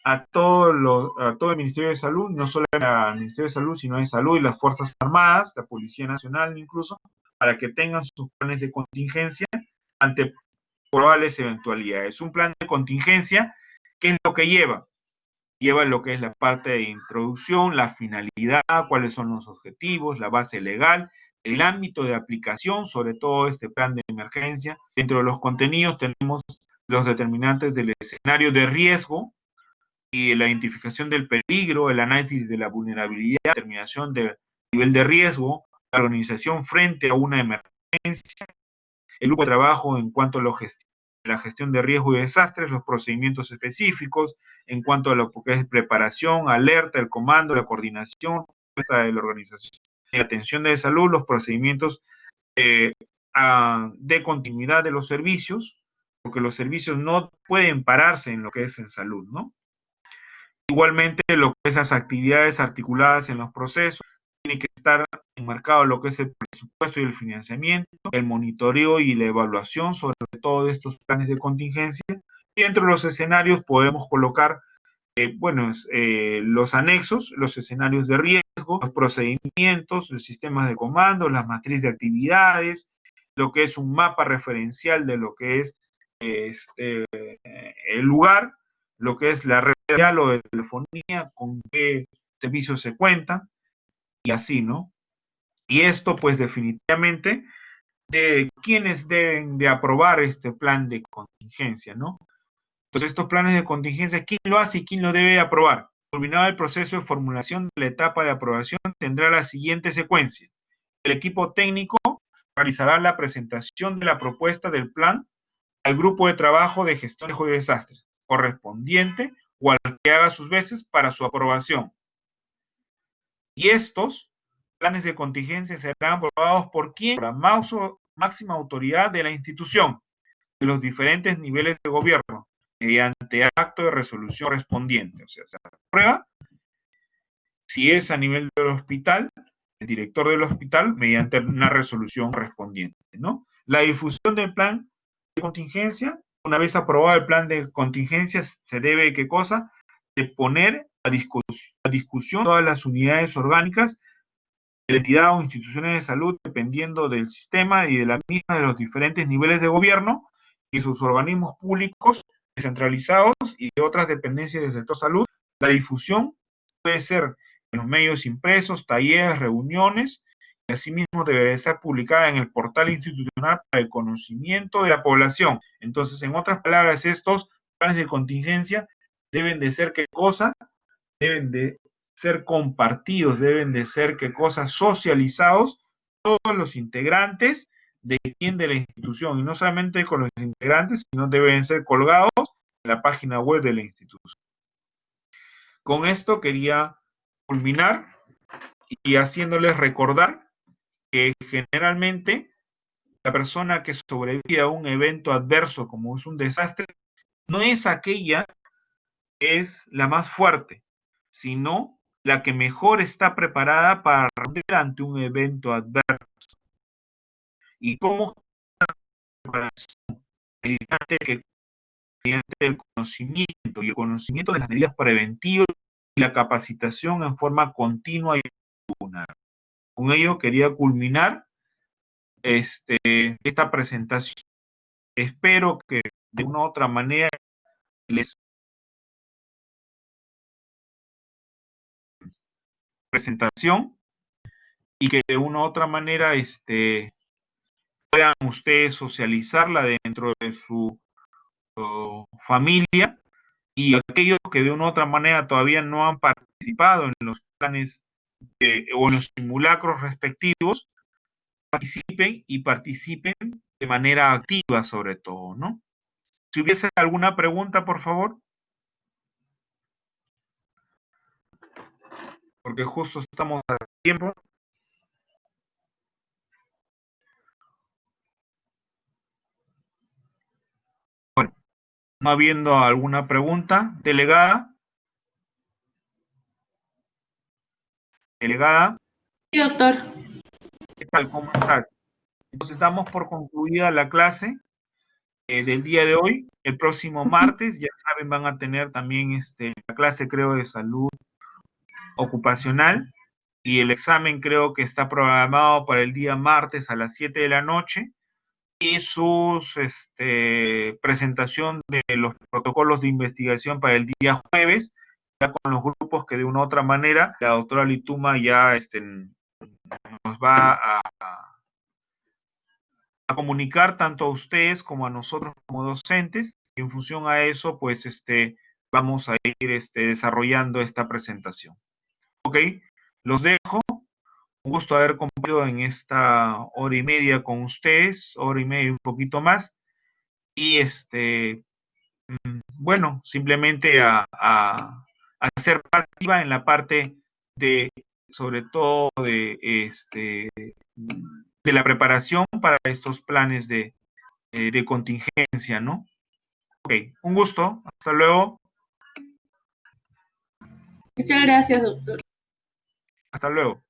Speaker 1: a todo el Ministerio de Salud, no solo al Ministerio de Salud, sino de Salud y las Fuerzas Armadas, la Policía Nacional incluso, para que tengan sus planes de contingencia ante probables eventualidades. Un plan de contingencia, ¿qué es lo que lleva? Lleva lo que es la parte de introducción, la finalidad, cuáles son los objetivos, la base legal, el ámbito de aplicación sobre todo este plan de emergencia. Dentro de los contenidos tenemos los determinantes del escenario de riesgo y la identificación del peligro, el análisis de la vulnerabilidad, la determinación del nivel de riesgo, la organización frente a una emergencia, el grupo de trabajo en cuanto a la gestión de riesgo y desastres, los procedimientos específicos, en cuanto a lo que es preparación, alerta, el comando, la coordinación de la organización, la atención de salud, los procedimientos eh, de continuidad de los servicios, porque los servicios no pueden pararse en lo que es en salud, ¿no? Igualmente, lo que es las actividades articuladas en los procesos, tiene que estar enmarcado lo que es el presupuesto y el financiamiento, el monitoreo y la evaluación sobre todos estos planes de contingencia. Y dentro de los escenarios podemos colocar, los anexos, los escenarios de riesgo, los procedimientos, los sistemas de comando, las matrices de actividades, lo que es un mapa referencial de lo que es el lugar, lo que es la red o de telefonía, con qué servicios se cuentan, y así, ¿no? Y esto, pues, definitivamente, de quiénes deben de aprobar este plan de contingencia, ¿no? Entonces, estos planes de contingencia, ¿quién lo hace y quién lo debe aprobar? Terminado el proceso de formulación de la etapa de aprobación, tendrá la siguiente secuencia. El equipo técnico realizará la presentación de la propuesta del plan al grupo de trabajo de gestión de riesgos y desastres correspondiente o al que haga sus veces para su aprobación. Y estos planes de contingencia serán aprobados por quién, por la máxima autoridad de la institución, de los diferentes niveles de gobierno, mediante acto de resolución correspondiente. O sea, se aprueba si es a nivel del hospital, el director del hospital, mediante una resolución correspondiente, ¿no? La difusión del plan de contingencia, una vez aprobado el plan de contingencia, se debe, ¿qué cosa? De poner a discusión todas las unidades orgánicas de la entidad o instituciones de salud, dependiendo del sistema y de la misma de los diferentes niveles de gobierno y sus organismos públicos descentralizados y de otras dependencias del sector salud. La difusión puede ser en los medios impresos, talleres, reuniones, y asimismo deberá estar publicada en el portal institucional para el conocimiento de la población. Entonces, en otras palabras, estos planes de contingencia deben de ser, ¿qué cosa? Deben de ser compartidos, deben de ser, ¿qué cosa? Socializados todos los integrantes de la institución, y no solamente con los integrantes, sino deben ser colgados en la página web de la institución. Con esto quería culminar y haciéndoles recordar que generalmente la persona que sobrevive a un evento adverso como es un desastre no es aquella que es la más fuerte, sino la que mejor está preparada para responder ante un evento adverso. ¿Y cómo mediante el conocimiento y el conocimiento de las medidas preventivas y la capacitación en forma continua y oportuna? Con ello quería culminar esta presentación. Espero que de una u otra manera les presentación y que de una u otra manera puedan ustedes socializarla dentro de su familia, y aquellos que de una u otra manera todavía no han participado en los planes o en los simulacros respectivos, participen de manera activa sobre todo, ¿no? Si hubiese alguna pregunta, por favor, porque justo estamos a tiempo. Bueno, no habiendo alguna pregunta, delegada. Delegada.
Speaker 2: Sí, doctor.
Speaker 1: ¿Qué tal? ¿Cómo está? Entonces damos por concluida la clase. del día de hoy. El próximo martes, ya saben, van a tener también la clase, creo, de salud ocupacional, y el examen creo que está programado para el día martes a las 7 de la noche, y sus presentación de los protocolos de investigación para el día jueves, ya con los grupos que de una u otra manera la doctora Lituma ya nos va a comunicar tanto a ustedes como a nosotros como docentes. Y en función a eso, pues vamos a ir desarrollando esta presentación. Ok, los dejo. Un gusto haber compartido en esta hora y media con ustedes, hora y media y un poquito más. Y bueno, simplemente a ser activa en la parte de, sobre todo de la preparación para estos planes de contingencia, ¿no? Ok, un gusto, hasta luego.
Speaker 2: Muchas gracias, doctor.
Speaker 1: Hasta luego.